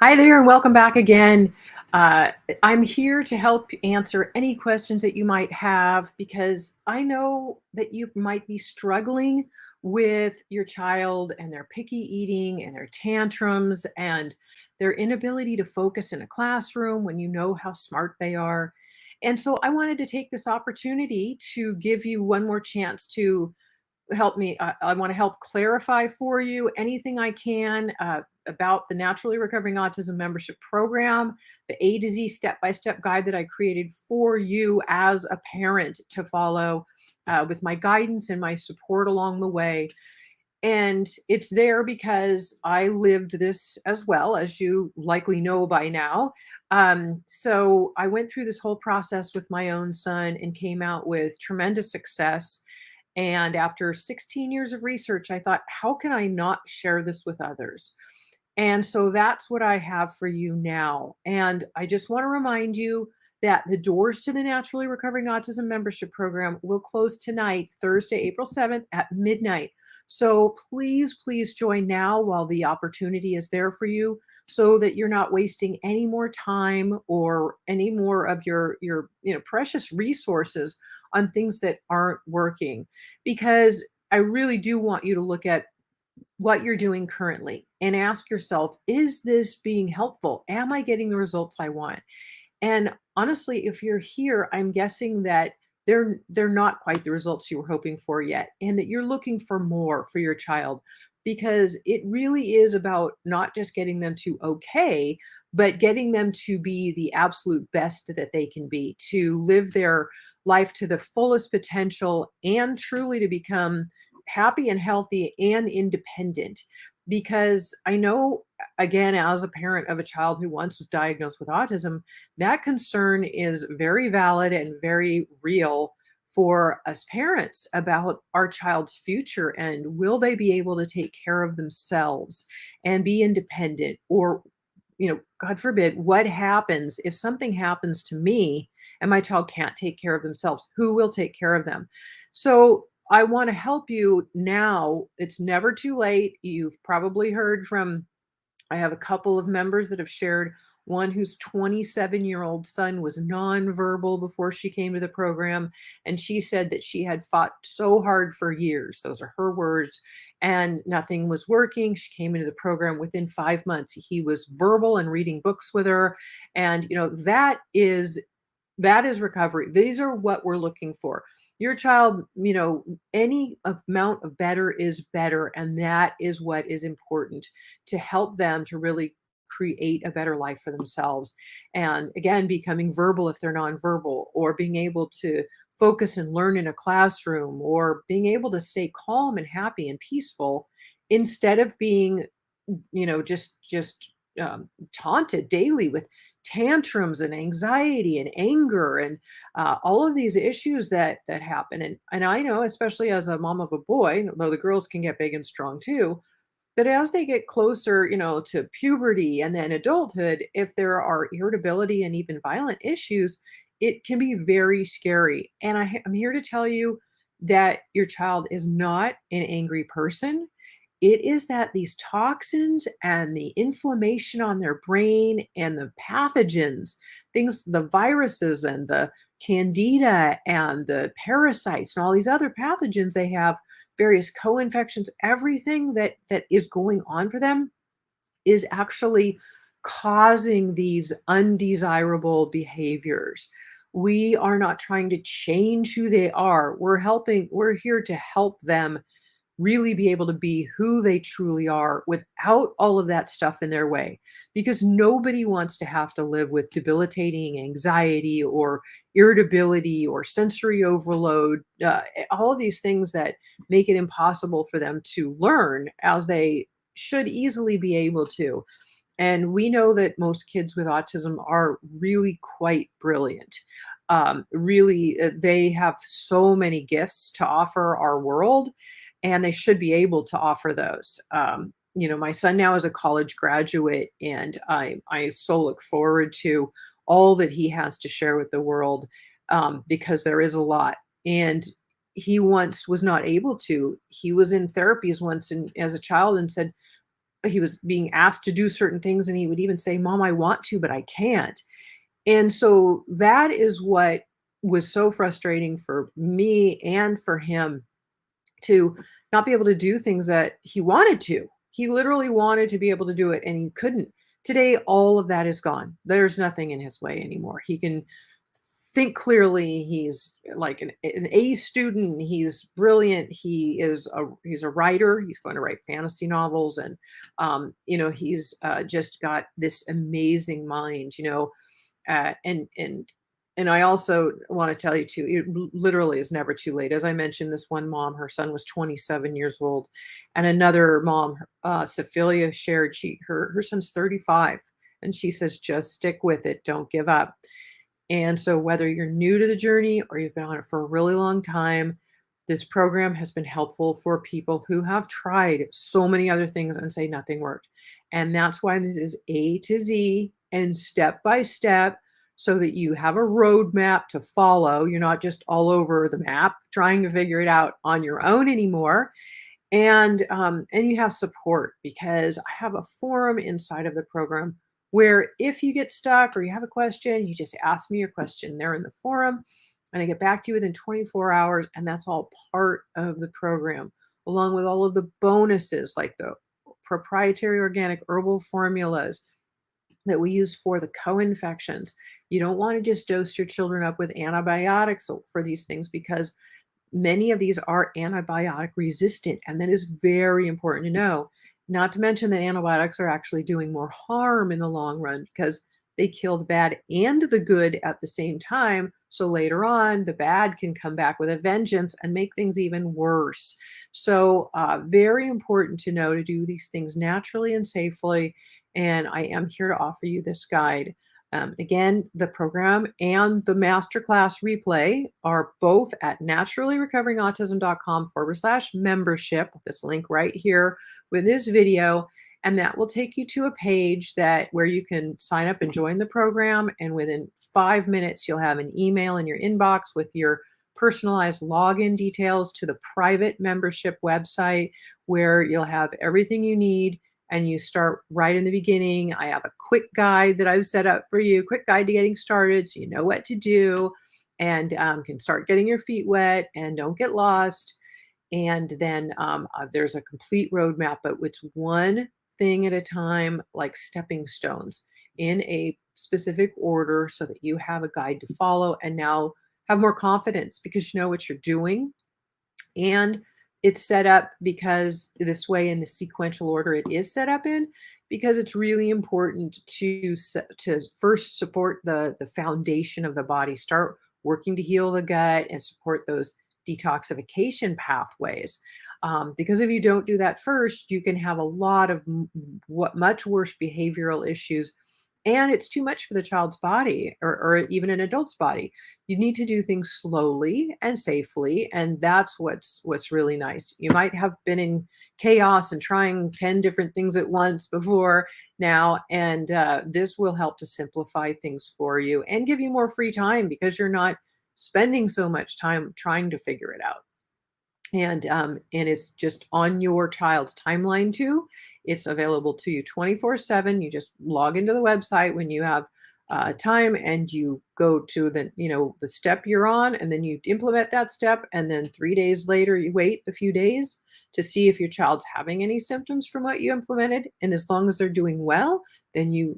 Hi there, and welcome back again. Uh, I'm here to help answer any questions that you might have because I know that you might be struggling with your child and their picky eating and their tantrums and their inability to focus in a classroom when you know how smart they are. And so I wanted to take this opportunity to give you one more chance to help me. I want to help clarify for you anything I can about the Naturally Recovering Autism Membership Program, the A to Z step-by-step guide that I created for you as a parent to follow with my guidance and my support along the way. And it's there because I lived this as well, as you likely know by now. So I went through this whole process with my own son and came out with tremendous success. And after 16 years of research, I thought, how can I not share this with others? And so that's what I have for you now. And I just want to remind you that the doors to the Naturally Recovering Autism Membership Program will close tonight, Thursday, April 7th at midnight. So please join now while the opportunity is there for you so that you're not wasting any more time or any more of your precious resources on things that aren't working. Because I really do want you to look at what you're doing currently and ask yourself, is this being helpful? Am I getting the results I want? And honestly, if you're here, I'm guessing that they're not quite the results you were hoping for yet, and that you're looking for more for your child because it really is about not just getting them to okay, but getting them to be the absolute best that they can be, to live their life to the fullest potential and truly to become happy and healthy and independent. Because I know, again, as a parent of a child who once was diagnosed with autism, that concern is very valid and very real for us parents about our child's future and will they be able to take care of themselves and be independent, or god forbid, what happens if something happens to me and my child can't take care of themselves? Who will take care of them? So I want to help you now. It's never too late. You've probably heard from, I have a couple of members that have shared, one whose 27-year-old son was nonverbal before she came to the program. And she said that she had fought so hard for years. Those are her words. And nothing was working. She came into the program within 5 months. He was verbal and reading books with her. And, that is recovery. These are what we're looking for. Your child, any amount of better is better. And that is what is important to help them to really create a better life for themselves. And again, becoming verbal if they're nonverbal, or being able to focus and learn in a classroom, or being able to stay calm and happy and peaceful instead of being, just taunted daily with tantrums and anxiety and anger and all of these issues that happen. And I know, especially as a mom of a boy, though the girls can get big and strong too, that as they get closer, to puberty and then adulthood, if there are irritability and even violent issues, it can be very scary. And I'm here to tell you that your child is not an angry person. It is that these toxins and the inflammation on their brain and the pathogens, things, the viruses and the candida and the parasites and all these other pathogens they have, various co-infections, everything that is going on for them is actually causing these undesirable behaviors. We are not trying to change who they are. We're here to help them really be able to be who they truly are without all of that stuff in their way. Because nobody wants to have to live with debilitating anxiety or irritability or sensory overload, all of these things that make it impossible for them to learn as they should easily be able to. And we know that most kids with autism are really quite brilliant. Really, they have so many gifts to offer our world, and they should be able to offer those. My son now is a college graduate, and I so look forward to all that he has to share with the world, because there is a lot. And he once was not able to. He was in therapies once as a child and said, he was being asked to do certain things, and he would even say, "Mom, I want to, but I can't." And so that is what was so frustrating for me and for him, to not be able to do things that he wanted to. He literally wanted to be able to do it and he couldn't. Today, all of that is gone. There's nothing in his way anymore. He can think clearly. He's like an A student. He's brilliant. He's a writer. He's going to write fantasy novels, and he's just got this amazing mind. Uh, and and and I also want to tell you too, it literally is never too late. As I mentioned, this one mom, her son was 27 years old, and another mom, Sophia, shared her son's 35, and she says just stick with it, don't give up. And so, whether you're new to the journey or you've been on it for a really long time, this program has been helpful for people who have tried so many other things and say nothing worked. And that's why this is A to Z and step by step, so that you have a roadmap to follow. You're not just all over the map trying to figure it out on your own anymore. And you have support, because I have a forum inside of the program where if you get stuck or you have a question, you just ask me your question there in the forum, and I get back to you within 24 hours. And that's all part of the program, along with all of the bonuses like the proprietary organic herbal formulas that we use for the co-infections. You don't want to just dose your children up with antibiotics for these things, because many of these are antibiotic resistant, and that is very important to know. Not to mention that antibiotics are actually doing more harm in the long run, because they kill the bad and the good at the same time. So later on, the bad can come back with a vengeance and make things even worse. So, very important to know to do these things naturally and safely. And I am here to offer you this guide. Again, the program and the masterclass replay are both at naturallyrecoveringautism.com/membership. This link right here with this video. And that will take you to a page where you can sign up and join the program. And within 5 minutes, you'll have an email in your inbox with your personalized login details to the private membership website, where you'll have everything you need. And you start right in the beginning. I have a quick guide that I've set up for you, quick guide to getting started, so you know what to do, and can start getting your feet wet and don't get lost. And then there's a complete roadmap, but it's one thing at a time, like stepping stones in a specific order, so that you have a guide to follow and now have more confidence because you know what you're doing. And it's set up because this way, in the sequential order it is set up in, because it's really important to first support the foundation of the body, start working to heal the gut and support those detoxification pathways. Because if you don't do that first, you can have a lot of much worse behavioral issues, and it's too much for the child's body, or even an adult's body. You need to do things slowly and safely, and that's what's really nice. You might have been in chaos and trying 10 different things at once before now, and this will help to simplify things for you and give you more free time, because you're not spending so much time trying to figure it out. And it's just on your child's timeline too. It's available to you 24/7. You just log into the website when you have time, and you go to the step you're on, and then you implement that step. And then 3 days later, you wait a few days to see if your child's having any symptoms from what you implemented. And as long as they're doing well, then you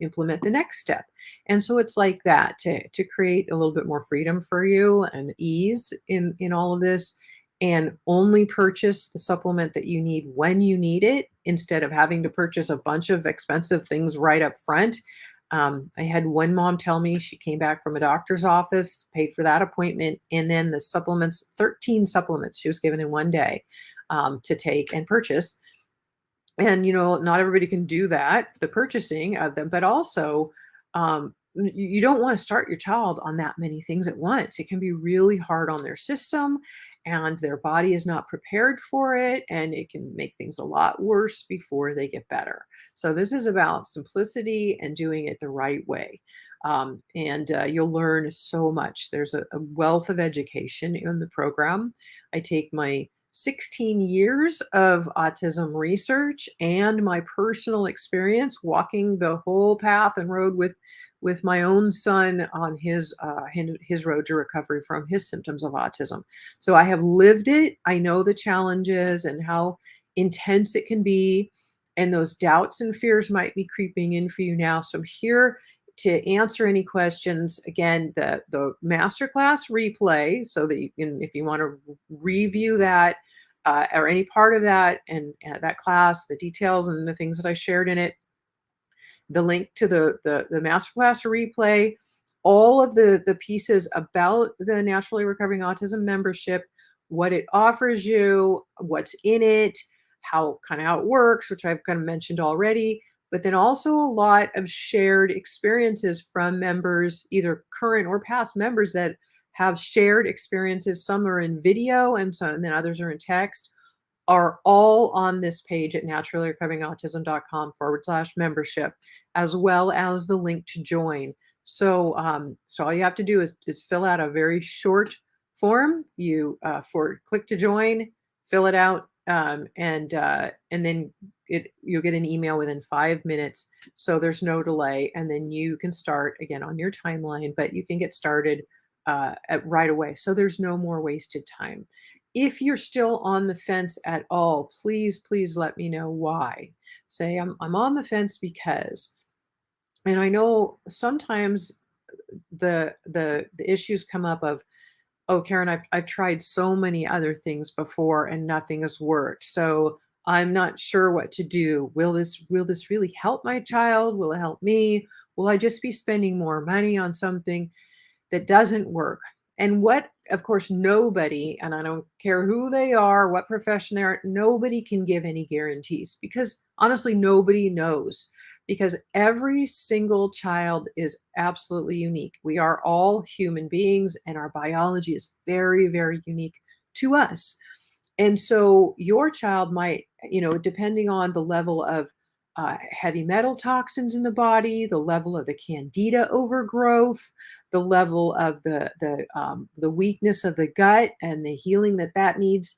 implement the next step. And so it's like that, to create a little bit more freedom for you and ease in all of this, and only purchase the supplement that you need when you need it, instead of having to purchase a bunch of expensive things right up front. I had one mom tell me she came back from a doctor's office, paid for that appointment, and then the supplements, 13 supplements she was given in one day, to take and purchase. And not everybody can do that, the purchasing of them, but also, you don't want to start your child on that many things at once. It can be really hard on their system, and their body is not prepared for it, and it can make things a lot worse before they get better. So this is about simplicity and doing it the right way. And you'll learn so much. There's a wealth of education in the program. I take my 16 years of autism research and my personal experience walking the whole path and road with my own son on his road to recovery from his symptoms of autism. So I have lived it. I know the challenges and how intense it can be, and those doubts and fears might be creeping in for you now. So I'm here to answer any questions. Again, the masterclass replay, so that you can, if you want to review that or any part of that and that class, the details and the things that I shared in it, the link to the masterclass replay, all of the pieces about the Naturally Recovering Autism membership, what it offers you, what's in it, how it works, which I've kind of mentioned already, but then also a lot of shared experiences from members, either current or past members that have shared experiences. Some are in video and then others are in text, are all on this page at naturallyrecoveringautism.com/membership, as well as the link to join. So all you have to do is fill out a very short form. You click to join, fill it out, and then you'll get an email within 5 minutes. So there's no delay, and then you can start again on your timeline, but you can get started right away. So there's no more wasted time. If you're still on the fence at all, please let me know why. Say I'm on the fence because, and I know sometimes the issues come up of, oh, Karen, I've tried so many other things before and nothing has worked. So I'm not sure what to do. Will this really help my child? Will it help me? Will I just be spending more money on something that doesn't work? And what, of course, nobody, and I don't care who they are, what profession they're, nobody can give any guarantees, because honestly, nobody knows, because every single child is absolutely unique. We are all human beings and our biology is very unique to us. And so your child might, depending on the level of heavy metal toxins in the body, the level of the candida overgrowth, the level of the weakness of the gut and the healing that needs,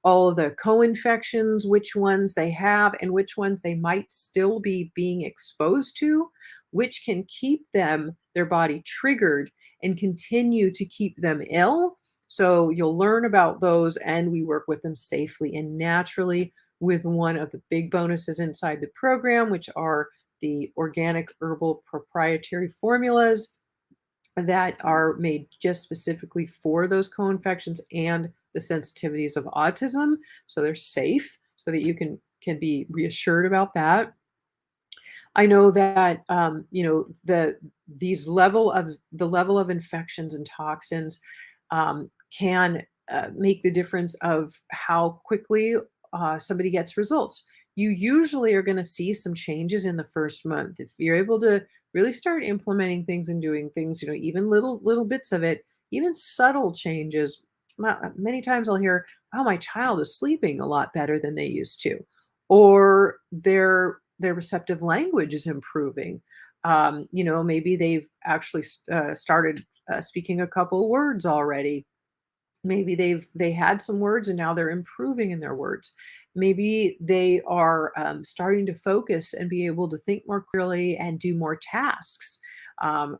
all of the co-infections, which ones they have and which ones they might still be being exposed to, which can keep their body triggered and continue to keep them ill. So you'll learn about those, and we work with them safely and naturally with one of the big bonuses inside the program, which are the organic herbal proprietary formulas that are made just specifically for those co-infections and the sensitivities of autism. So they're safe, so that you can be reassured about that. I know that the level of infections and toxins can make the difference of how quickly somebody gets results. You usually are going to see some changes in the first month if you're able to really start implementing things and doing things. Even little bits of it, even subtle changes. Many times I'll hear, "Oh, my child is sleeping a lot better than they used to," or their receptive language is improving. Maybe they've actually started speaking a couple words already. Maybe they had some words and now they're improving in their words. Maybe they are starting to focus and be able to think more clearly and do more tasks.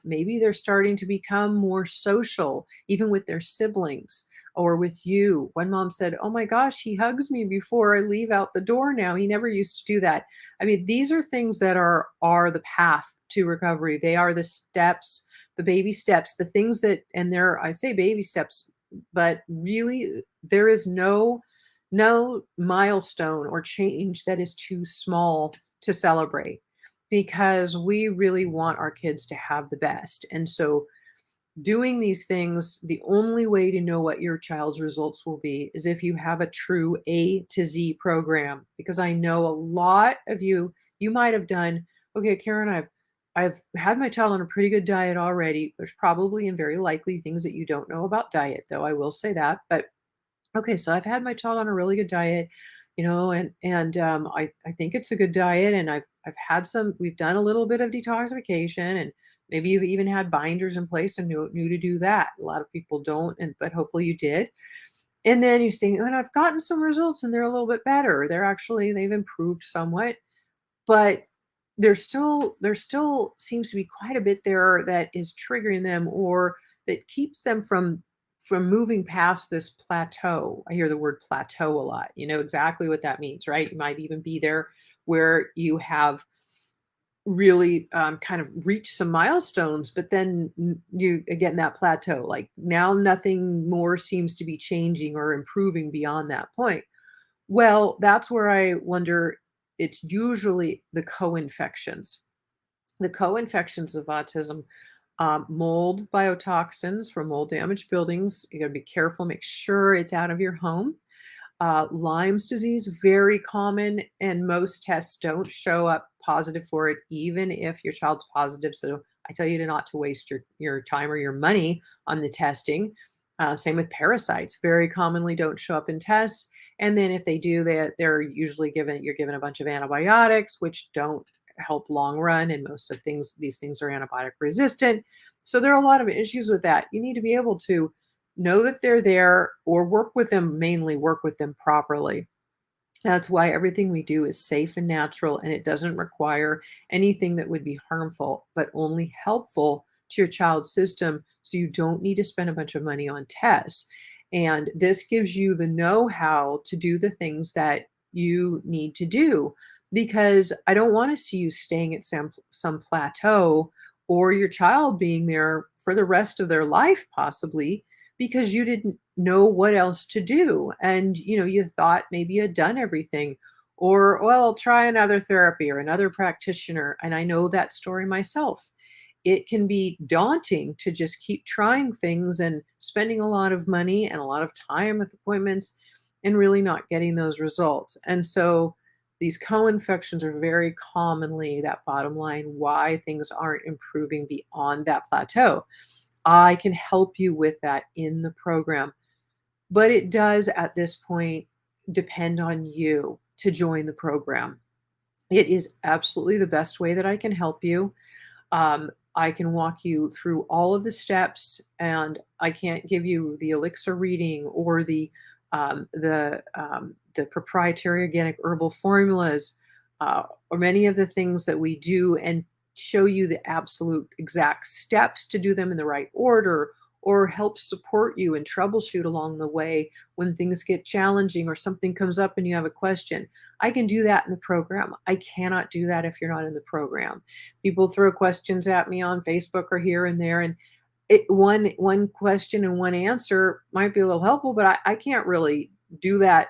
Maybe they're starting to become more social, even with their siblings or with you. One mom said, "Oh my gosh, he hugs me before I leave out the door now. He never used to do that." I mean, these are things that are the path to recovery. They are the steps, the baby steps, the things that, and I say baby steps, but really there is no milestone or change that is too small to celebrate, because we really want our kids to have the best. And so doing these things, the only way to know what your child's results will be is if you have a true A to Z program. Because I know a lot of you might have done, okay, Karen, I've had my child on a pretty good diet already. There's probably and very likely things that you don't know about diet, though I will say that. But okay, so I've had my child on a really good diet, and I think it's a good diet, and I've had some. We've done a little bit of detoxification, and maybe you've even had binders in place and knew to do that. A lot of people don't, but hopefully you did. And then you say, and I've gotten some results and they're a little bit better. They've improved somewhat, but there still seems to be quite a bit there that is triggering them or that keeps them from moving past this plateau. I hear the word plateau a lot. You know exactly what that means, right? You might even be there where you have really kind of reached some milestones, but then you again that plateau. Like now, nothing more seems to be changing or improving beyond that point. Well, that's where I wonder. It's usually the co-infections. The co-infections of autism, mold biotoxins from mold damaged buildings. You got to be careful, make sure it's out of your home. Lyme's disease, very common, and most tests don't show up positive for it, even if your child's positive. So I tell you to not to waste your time or your money on the testing. Same with parasites, very commonly don't show up in tests. And then if they do, they're usually you're given a bunch of antibiotics, which don't help long run. And most of these things are antibiotic resistant. So there are a lot of issues with that. You need to be able to know that they're there or work with them, mainly work with them properly. That's why everything we do is safe and natural, and it doesn't require anything that would be harmful, but only helpful to your child's system. So you don't need to spend a bunch of money on tests. And this gives you the know how to do the things that you need to do, because I don't want to see you staying at some plateau or your child being there for the rest of their life, possibly because you didn't know what else to do. And, you thought maybe you had done everything. Or, well, I'll try another therapy or another practitioner. And I know that story myself. It can be daunting to just keep trying things and spending a lot of money and a lot of time with appointments and really not getting those results. And so these co-infections are very commonly that bottom line why things aren't improving beyond that plateau. I can help you with that in the program. But it does at this point depend on you to join the program. It is absolutely the best way that I can help you. I can walk you through all of the steps, and I can't give you the elixir reading or the proprietary organic herbal formulas, or many of the things that we do, and show you the absolute exact steps to do them in the right order, or help support you and troubleshoot along the way when things get challenging or something comes up and you have a question. I can do that in the program. I cannot do that if you're not in the program. People throw questions at me on Facebook or here and there, and one question and one answer might be a little helpful, but I can't really do that,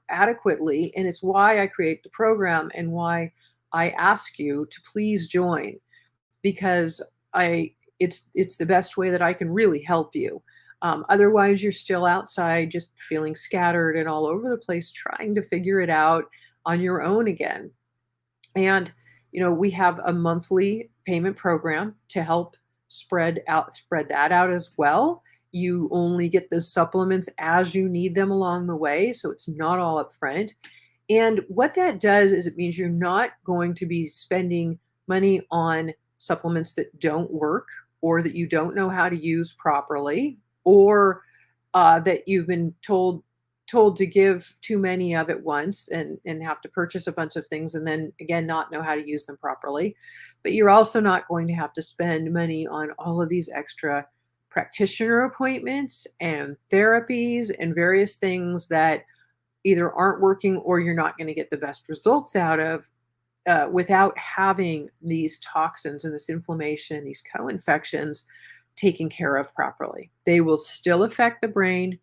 adequately. And it's why I create the program and why I ask you to please join, because it's the best way that I can really help you. Otherwise, you're still outside, just feeling scattered and all over the place, trying to figure it out on your own again. And we have a monthly payment program to help spread that out as well. You only get the supplements as you need them along the way, so it's not all up front. And what that does is it means you're not going to be spending money on supplements that don't work or that you don't know how to use properly, or that you've been told to give too many of at once and have to purchase a bunch of things and then again not know how to use them properly. But you're also not going to have to spend money on all of these extra practitioner appointments and therapies and various things that either aren't working or you're not going to get the best results out of, without having these toxins and this inflammation and these co-infections taken care of properly. They will still affect the brain,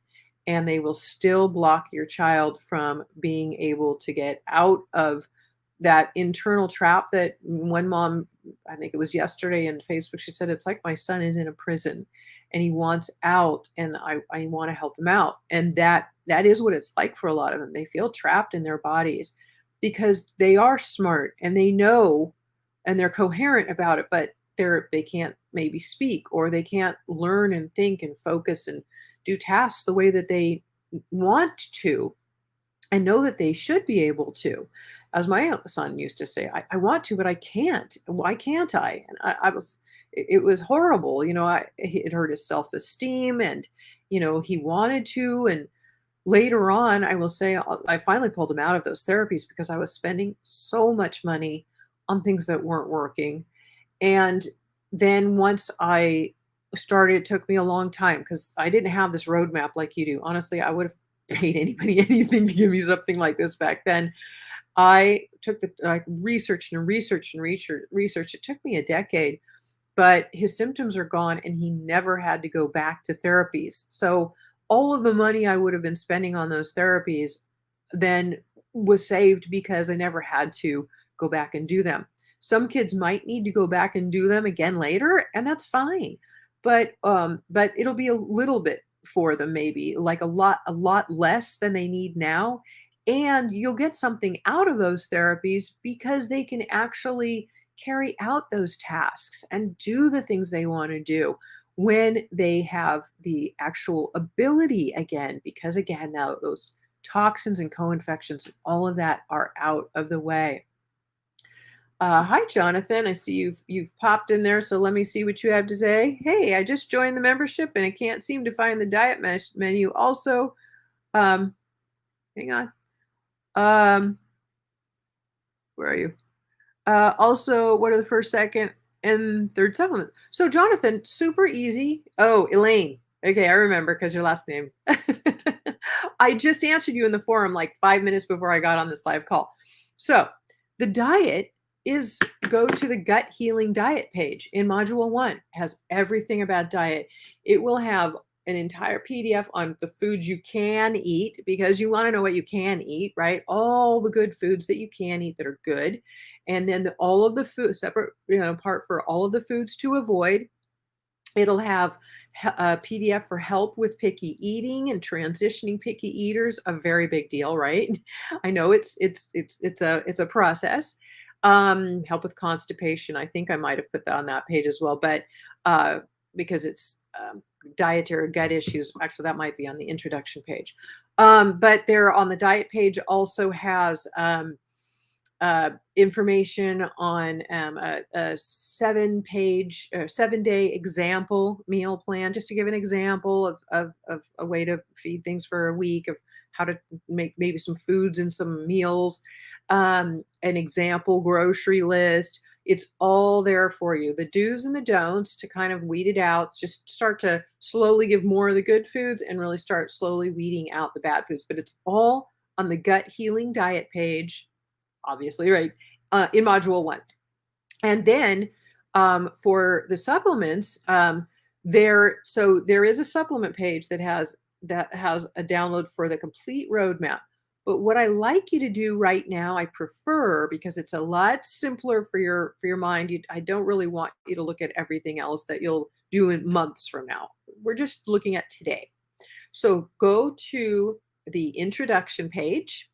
and they will still block your child from being able to get out of that internal trap that one mom, I think it was yesterday in Facebook, she said, it's like my son is in a prison and he wants out, and I want to help him out. And that is what it's like for a lot of them. They feel trapped in their bodies because they are smart and they know and they're coherent about it, but they can't maybe speak, or they can't learn and think and focus and do tasks the way that they want to and know that they should be able to. As my son used to say, I want to, but I can't. Why can't I? And it was horrible. It hurt his self-esteem, and, he wanted to. And Later on, I will say I finally pulled him out of those therapies because I was spending so much money on things that weren't working. And then once I started, it took me a long time because I didn't have this roadmap like you do. Honestly, I would have paid anybody anything to give me something like this back then. I researched and researched and researched. It took me a decade, but his symptoms are gone and he never had to go back to therapies. So all of the money I would have been spending on those therapies then was saved because I never had to go back and do them. Some kids might need to go back and do them again later, and that's fine. But it'll be a little bit for them, maybe like a lot less than they need now. And you'll get something out of those therapies because they can actually carry out those tasks and do the things they want to do when they have the actual ability again, because again, now those toxins and co-infections, all of that are out of the way. Hi, Jonathan. I see you've popped in there, so let me see what you have to say. Hey, I just joined the membership and I can't seem to find the diet menu. Also, um, hang on. Um, where are you? Also, what are the first, second, and third supplements? So, Jonathan, super easy. Oh, Elaine. Okay, I remember because your last name. I just answered you in the forum like 5 minutes before I got on this live call. So, the diet is go to the gut healing diet page in module 1. It has everything about diet. It will have an entire PDF on the foods you can eat because you want to know what you can eat, right? All the good foods that you can eat that are good. And then all of the food separate, part for all of the foods to avoid. It'll have a PDF for help with picky eating and transitioning picky eaters, a very big deal, right? I know it's a process. Help with constipation. I think I might have put that on that page as well, but because it's dietary gut issues, actually that might be on the introduction page. But there on the diet page also has information on a 7-page, 7-day example meal plan, just to give an example of a way to feed things for a week, of how to make maybe some foods and some meals, an example grocery list. It's all there for you. The do's and the don'ts to kind of weed it out. Just start to slowly give more of the good foods and really start slowly weeding out the bad foods. But it's all on the gut healing diet page, obviously, right? In module 1. And then for the supplements, there is a supplement page that has a download for the complete roadmap. But what I like you to do right now, I prefer, because it's a lot simpler for your mind. I don't really want you to look at everything else that you'll do in months from now. We're just looking at today. So go to the introduction page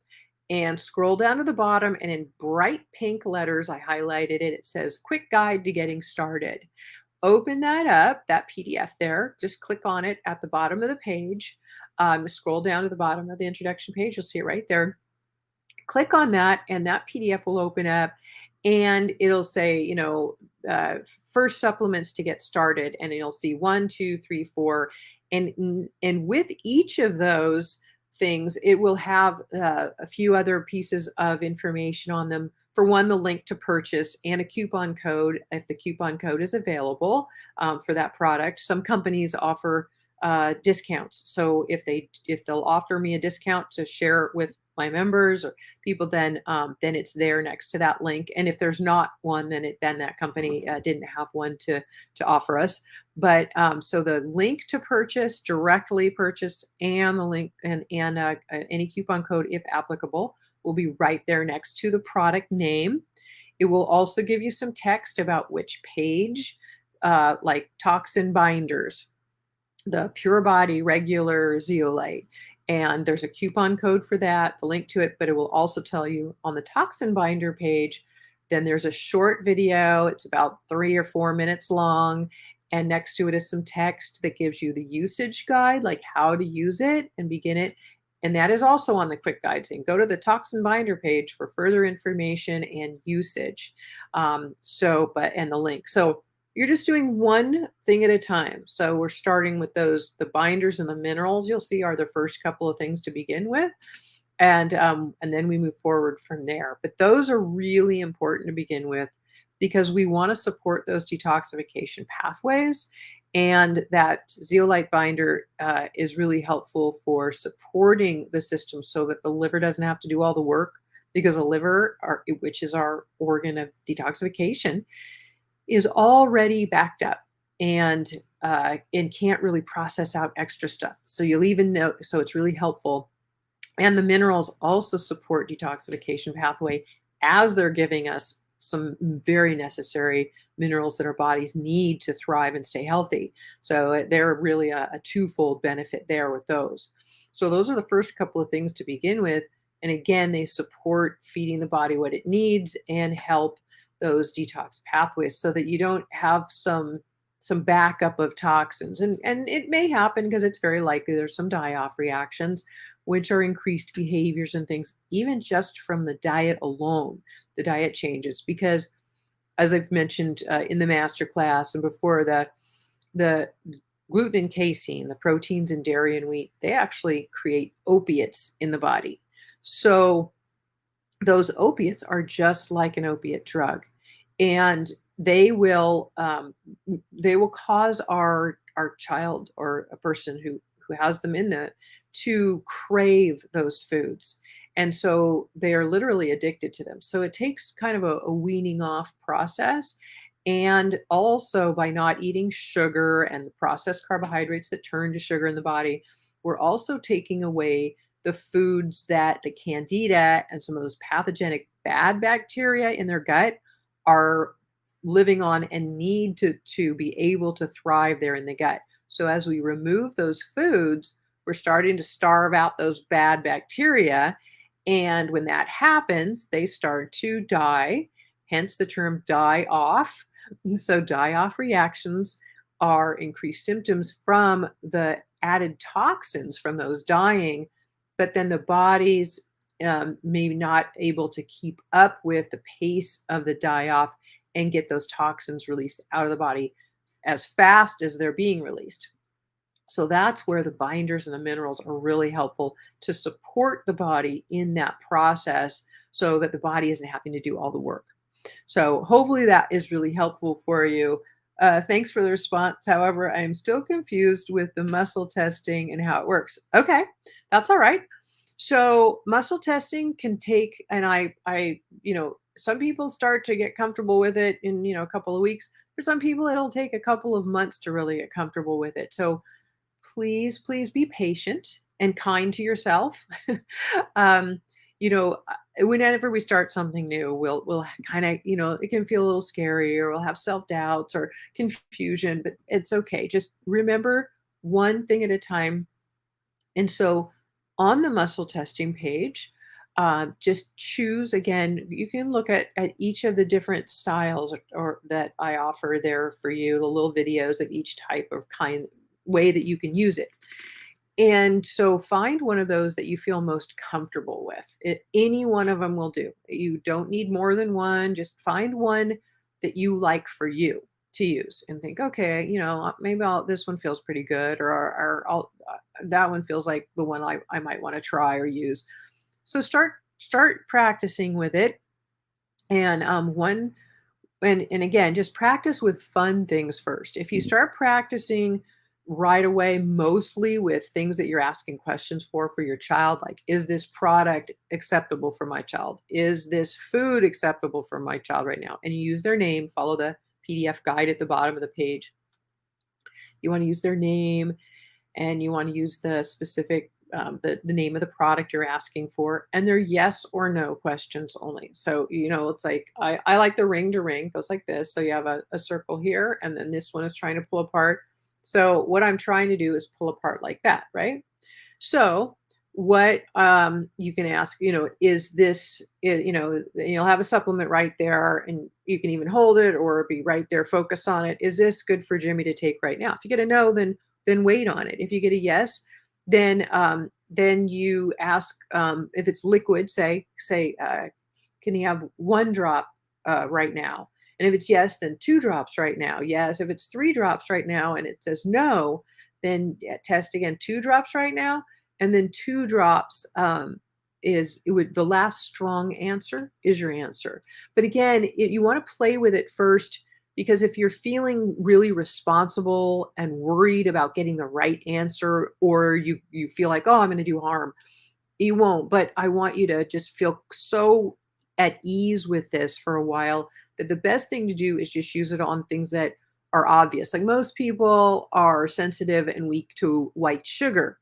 and scroll down to the bottom, and in bright pink letters, I highlighted it. It says Quick Guide to Getting Started. Open that up, that PDF there. Just click on it at the bottom of the page. Scroll down to the bottom of the introduction page. You'll see it right there. Click on that, and that PDF will open up, and it'll say, first supplements to get started, and you'll see 1, 2, 3, 4, and with each of those things, it will have a few other pieces of information on them. For one, the link to purchase and a coupon code if the coupon code is available for that product. Some companies offer discounts, so if they'll offer me a discount to share with my members or people, then it's there next to that link. And if there's not one, then that company didn't have one to offer us. But so the link to purchase, directly purchase, and the link and any coupon code, if applicable, will be right there next to the product name. It will also give you some text about which page, like toxin binders, the Pure Body regular zeolite. And there's a coupon code for that, the link to it, but it will also tell you on the toxin binder page. Then there's a short video. It's about 3 or 4 minutes long. And next to it is some text that gives you the usage guide, like how to use it and begin it. And that is also on the quick guide saying, go to the toxin binder page for further information and usage. And the link. So you're just doing one thing at a time. So we're starting with the binders and the minerals you'll see are the first couple of things to begin with. And then we move forward from there. But those are really important to begin with because we want to support those detoxification pathways. And that zeolite binder is really helpful for supporting the system so that the liver doesn't have to do all the work because the liver, which is our organ of detoxification, is already backed up and can't really process out extra stuff. So you'll even know, so it's really helpful. And the minerals also support detoxification pathway as they're giving us some very necessary minerals that our bodies need to thrive and stay healthy. So they're really a twofold benefit there with those. So those are the first couple of things to begin with. And again, they support feeding the body what it needs and help those detox pathways so that you don't have some backup of toxins. And it may happen because it's very likely there's some die-off reactions, which are increased behaviors and things, even just from the diet alone, the diet changes. Because as I've mentioned in the master class and before, the gluten and casein, the proteins in dairy and wheat, they actually create opiates in the body. So those opiates are just like an opiate drug, and they will cause our child or a person who has them in to crave those foods. And so they are literally addicted to them. So it takes kind of a weaning off process. And also by not eating sugar and the processed carbohydrates that turn to sugar in the body, we're also taking away the foods that the candida and some of those pathogenic bad bacteria in their gut are living on and need to be able to thrive there in the gut. So as we remove those foods, we're starting to starve out those bad bacteria. And when that happens, they start to die, hence the term die off. And so die off reactions are increased symptoms from the added toxins from those dying, but then the body's maybe not able to keep up with the pace of the die off and get those toxins released out of the body as fast as they're being released. So that's where the binders and the minerals are really helpful to support the body in that process so that the body isn't having to do all the work. So hopefully that is really helpful for you. Thanks for the response. However, I'm still confused with the muscle testing and how it works. Okay, that's all right. So muscle testing can take, and some people start to get comfortable with it in, a couple of weeks. For some people, it'll take a couple of months to really get comfortable with it. So please, please be patient and kind to yourself. um, whenever we start something new, we'll kind of, it can feel a little scary, or we'll have self-doubts or confusion, but it's okay. Just remember one thing at a time. And so on the muscle testing page, just choose again. You can look at each of the different styles or that I offer there for you, the little videos of each type of kind way that you can use it. And so find one of those that you feel most comfortable with. Any one of them will do. You don't need more than one. Just find one that you like for you to use and think, okay, maybe this one feels pretty good, or that one feels like the one I might want to try or use. So start practicing with it. And and again, just practice with fun things first. If you start practicing right away, mostly with things that you're asking questions for your child, like, is this product acceptable for my child? Is this food acceptable for my child right now? And you use their name, follow the PDF guide at the bottom of the page. You want to use their name, and you want to use the specific, the name of the product you're asking for, and they're yes or no questions only. So, it's like, I like the ring to ring, goes like this. So you have a circle here, and then this one is trying to pull apart. So what I'm trying to do is pull apart like that, right? So what you can ask, is this, you'll have a supplement right there, and you can even hold it or be right there, focus on it. Is this good for Jimmy to take right now? If you get a no, then wait on it. If you get a yes, then you ask, if it's liquid, say, can you have one drop right now? And if it's yes, then 2 drops right now. Yes. If it's 3 drops right now and it says no, then test again, 2 drops right now, and then 2 drops is it would the last strong answer is your answer. But again, you want to play with it first, because if you're feeling really responsible and worried about getting the right answer, or you feel like, oh, I'm going to do harm, you won't. But I want you to just feel so at ease with this for a while, that the best thing to do is just use it on things that are obvious. Like, most people are sensitive and weak to white sugar.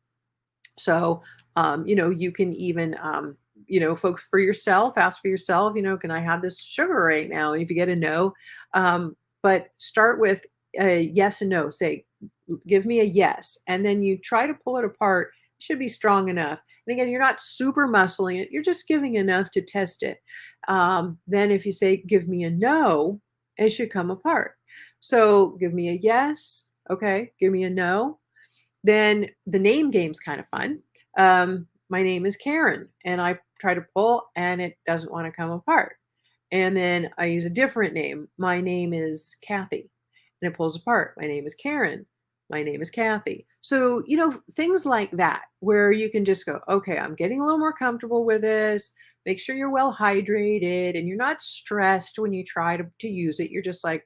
So, you can even, folks, for yourself, ask for yourself, can I have this sugar right now? And if you get a no, but start with a yes and no. Say, give me a yes. And then you try to pull it apart. It should be strong enough. And again, you're not super muscling it. You're just giving enough to test it. Then if you say, give me a no, it should come apart. So give me a yes. Okay. Give me a no. Then the name game's kind of fun. My name is Karen, and I try to pull, and it doesn't want to come apart. And then I use a different name. My name is Kathy, and it pulls apart. My name is Karen. My name is Kathy. So, things like that, where you can just go, okay, I'm getting a little more comfortable with this. Make sure you're well hydrated and you're not stressed when you try to use it. You're just like,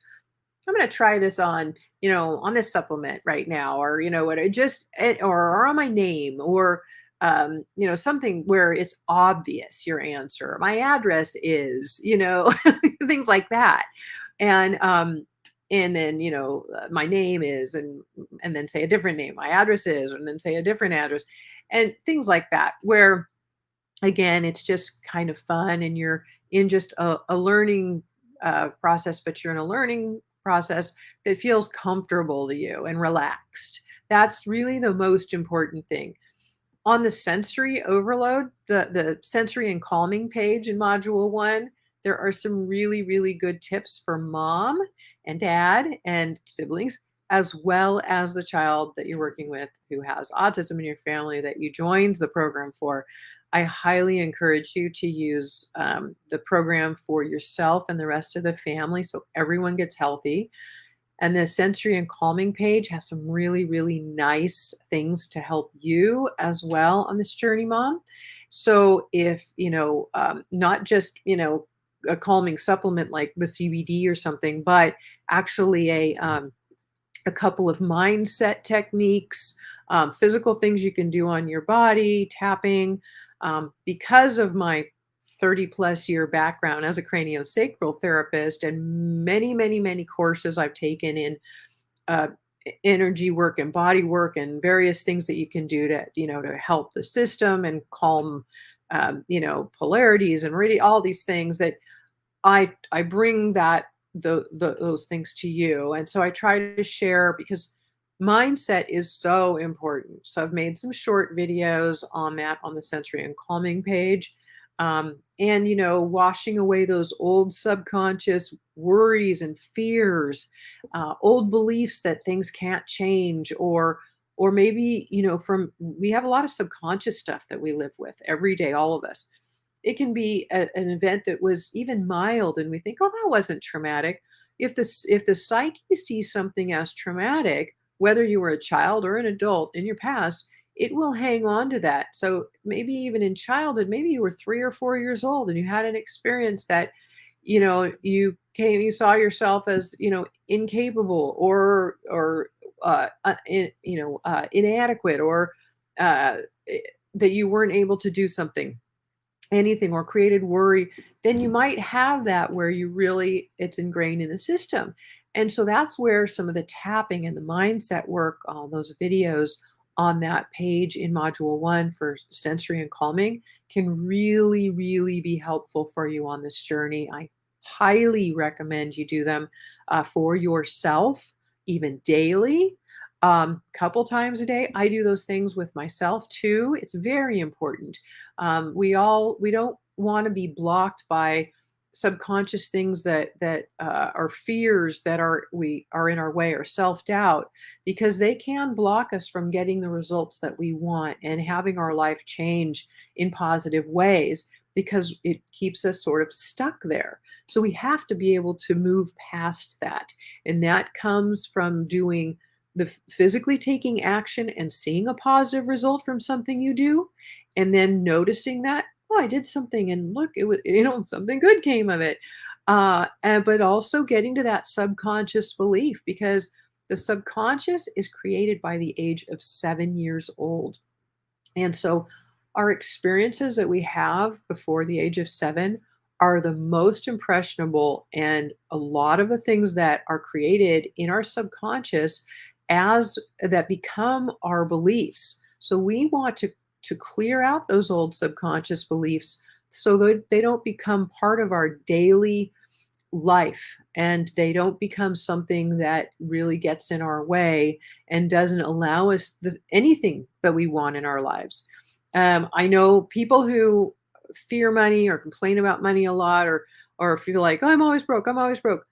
I'm going to try this on, on this supplement right now, or, what I just, or on my name, or, something where it's obvious your answer. My address is, things like that. And then, my name is, and then say a different name. My address is, and then say a different address, and things like that, where again, it's just kind of fun, and you're in just a learning process, but you're in a learning process that feels comfortable to you and relaxed. That's really the most important thing. On the sensory overload, the sensory and calming page in module 1, there are some really, really good tips for mom and dad and siblings, as well as the child that you're working with who has autism in your family that you joined the program for. I highly encourage you to use the program for yourself and the rest of the family, so everyone gets healthy. And the sensory and calming page has some really, really nice things to help you as well on this journey, mom. So if, not just, a calming supplement like the CBD or something, but actually a couple of mindset techniques, physical things you can do on your body, tapping. Because of my 30 plus year background as a craniosacral therapist and many, many, many courses I've taken in uh, energy work and body work and various things that you can do to help the system and calm, polarities and really all these things that I bring those things to you. And so I try to share, because mindset is so important. So I've made some short videos on that on the sensory and calming page. And washing away those old subconscious worries and fears, old beliefs that things can't change, or maybe, from we have a lot of subconscious stuff that we live with every day, all of us. It can be an event that was even mild, and we think, oh, that wasn't traumatic. If the psyche sees something as traumatic, whether you were a child or an adult in your past, it will hang on to that. So maybe even in childhood, maybe you were 3 or 4 years old and you had an experience that, you saw yourself as, incapable, or inadequate, or uh, that you weren't able to do anything, or created worry. Then you might have that where it's ingrained in the system. And so that's where some of the tapping and the mindset work on those videos on that page in module 1 for sensory and calming can really, really be helpful for you on this journey. I highly recommend you do them for yourself, even daily, couple times a day. I do those things with myself too. It's very important. We don't want to be blocked by subconscious things that are fears that are in our way, or self-doubt, because they can block us from getting the results that we want and having our life change in positive ways, because it keeps us sort of stuck there. So we have to be able to move past that. And that comes from doing physically taking action and seeing a positive result from something you do, and then noticing that, oh, I did something and look, it was, something good came of it. But also getting to that subconscious belief, because the subconscious is created by the age of 7 years old. And so our experiences that we have before the age of 7 are the most impressionable, and a lot of the things that are created in our subconscious as that become our beliefs. So we want to clear out those old subconscious beliefs so that they don't become part of our daily life, and they don't become something that really gets in our way and doesn't allow us anything that we want in our lives. I know people who fear money or complain about money a lot, or feel like, oh, I'm always broke, I'm always broke.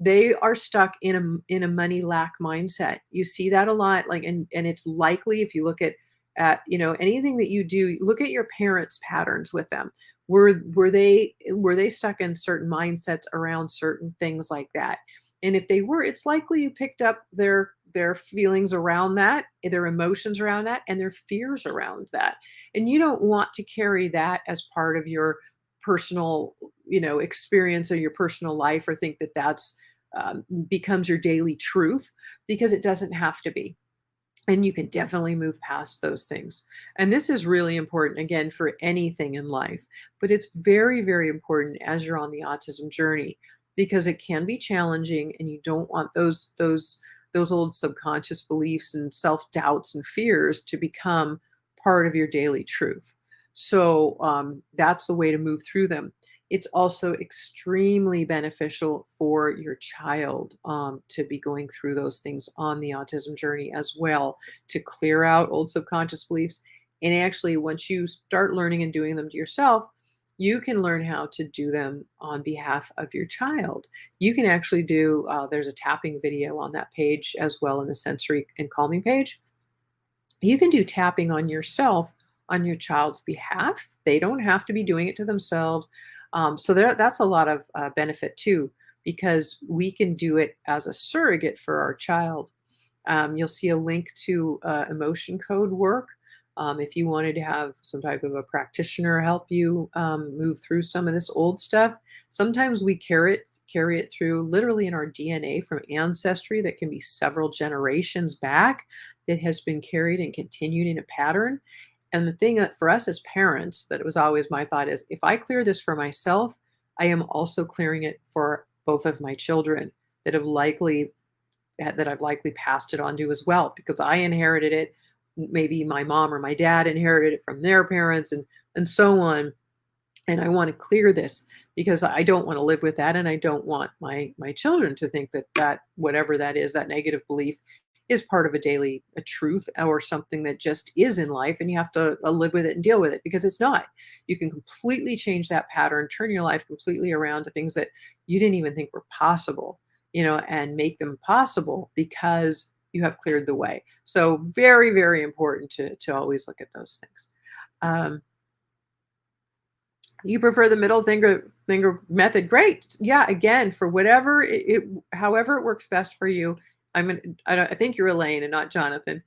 They are stuck in a money lack mindset. You see that a lot, like, and it's likely, if you look at anything that you do, look at your parents' patterns with them. Were they stuck in certain mindsets around certain things like that? And if they were, it's likely you picked up their feelings around that, their emotions around that, and their fears around that. And you don't want to carry that as part of your personal, experience, or your personal life, or think that that's becomes your daily truth, because it doesn't have to be. And you can definitely move past those things. And this is really important, again, for anything in life, but it's very, very important as you're on the autism journey, because it can be challenging, and you don't want those old subconscious beliefs and self-doubts and fears to become part of your daily truth. So that's the way to move through them. It's also extremely beneficial for your child to be going through those things on the autism journey as well, to clear out old subconscious beliefs. And actually, once you start learning and doing them to yourself, you can learn how to do them on behalf of your child. You can actually do, there's a tapping video on that page as well, in the sensory and calming page. You can do tapping on yourself on your child's behalf. They don't have to be doing it to themselves. So that's a lot of benefit too, because we can do it as a surrogate for our child. You'll see a link to emotion code work. If you wanted to have some type of a practitioner help you move through some of this old stuff, sometimes we carry it through literally in our DNA from ancestry that can be several generations back, that has been carried and continued in a pattern. And the thing that for us as parents, that it was always my thought is, if I clear this for myself, I am also clearing it for both of my children that I've likely passed it on to as well, because I inherited it. Maybe my mom or my dad inherited it from their parents, and so on. And I want to clear this, because I don't want to live with that, and I don't want my children to think that whatever that is, that negative belief, is part of a truth, or something that just is in life, and you have to live with it and deal with it, because it's not. You can completely change that pattern, turn your life completely around to things that you didn't even think were possible, and make them possible because you have cleared the way. So very, very important to always look at those things. Um, you prefer the middle finger method? Great. Yeah. Again, for whatever however it works best for you. I think you're Elaine and not Jonathan,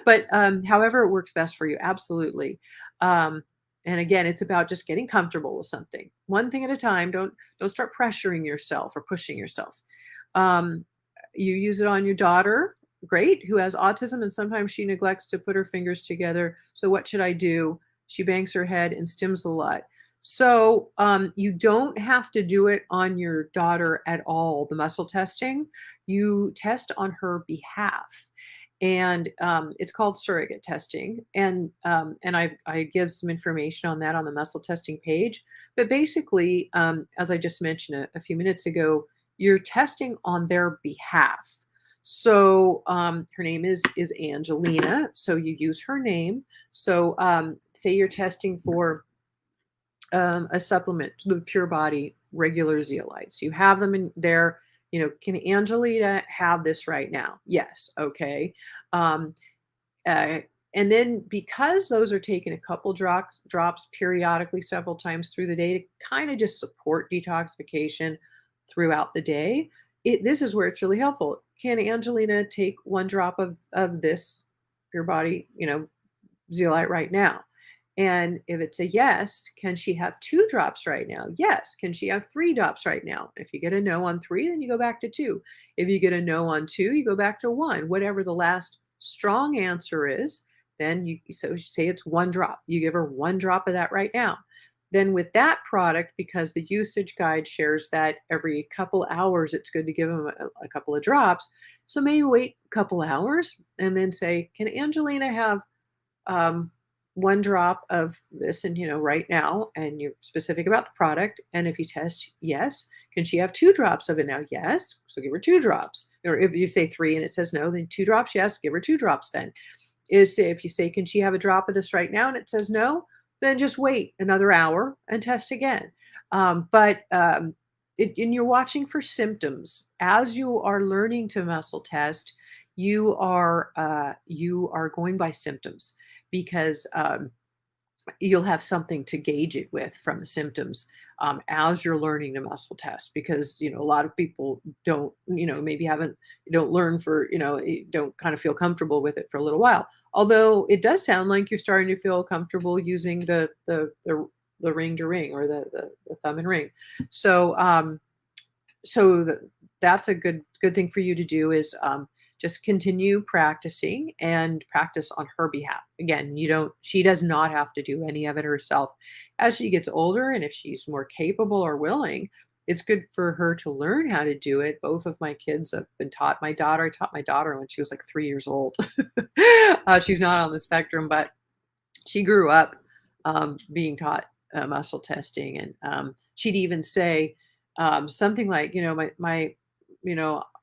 but however it works best for you, absolutely. And again, it's about just getting comfortable with something, one thing at a time. Don't start pressuring yourself or pushing yourself. Um, you use it on your daughter, great, who has autism, and sometimes she neglects to put her fingers together. So what should I do? She bangs her head and stims a lot. So you don't have to do it on your daughter at all, the muscle testing. You test on her behalf. And it's called surrogate testing. And I give some information on that on the muscle testing page. But basically, as I just mentioned a few minutes ago, you're testing on their behalf. So her name is Angelina. So you use her name. So say you're testing for a supplement, the Pure Body regular zeolites. You have them in there. Can Angelina have this right now? Yes. Okay. Um, And then because those are taken a couple drops periodically several times through the day to kind of just support detoxification throughout the day, this is where it's really helpful. Can Angelina take one drop of this for your body, zeolite right now? And if it's a yes, can she have 2 drops right now? Yes. Can she have 3 drops right now? If you get a no on 3, then you go back to 2. If you get a no on 2, you go back to 1. Whatever the last strong answer is, then so say it's 1 drop. You give her 1 drop of that right now. Then with that product, because the usage guide shares that every couple hours it's good to give them a couple of drops. So maybe wait a couple hours and then say, "Can Angelina have um, 1 drop of this and right now," and you're specific about the product. And if you test yes, can she have 2 drops of it now? Yes, so give her 2 drops. Or if you say 3 and it says no, then 2 drops. Yes, give her 2 drops. Then is if you say, can she have a drop of this right now, and it says no, then just wait another hour and test again. And you're watching for symptoms as you are learning to muscle test. You are going by symptoms, because you'll have something to gauge it with from the symptoms as you're learning to muscle test. Because a lot of people don't, maybe don't learn for, don't kind of feel comfortable with it for a little while. Although it does sound like you're starting to feel comfortable using the ring to ring, or the thumb and ring. So that's a good thing for you to do, is just continue practicing and practice on her behalf. Again, she does not have to do any of it herself. As she gets older, and if she's more capable or willing, it's good for her to learn how to do it. Both of my kids have been taught. I taught my daughter when she was like 3 years old. She's not on the spectrum, but she grew up being taught muscle testing. And she'd even say something like,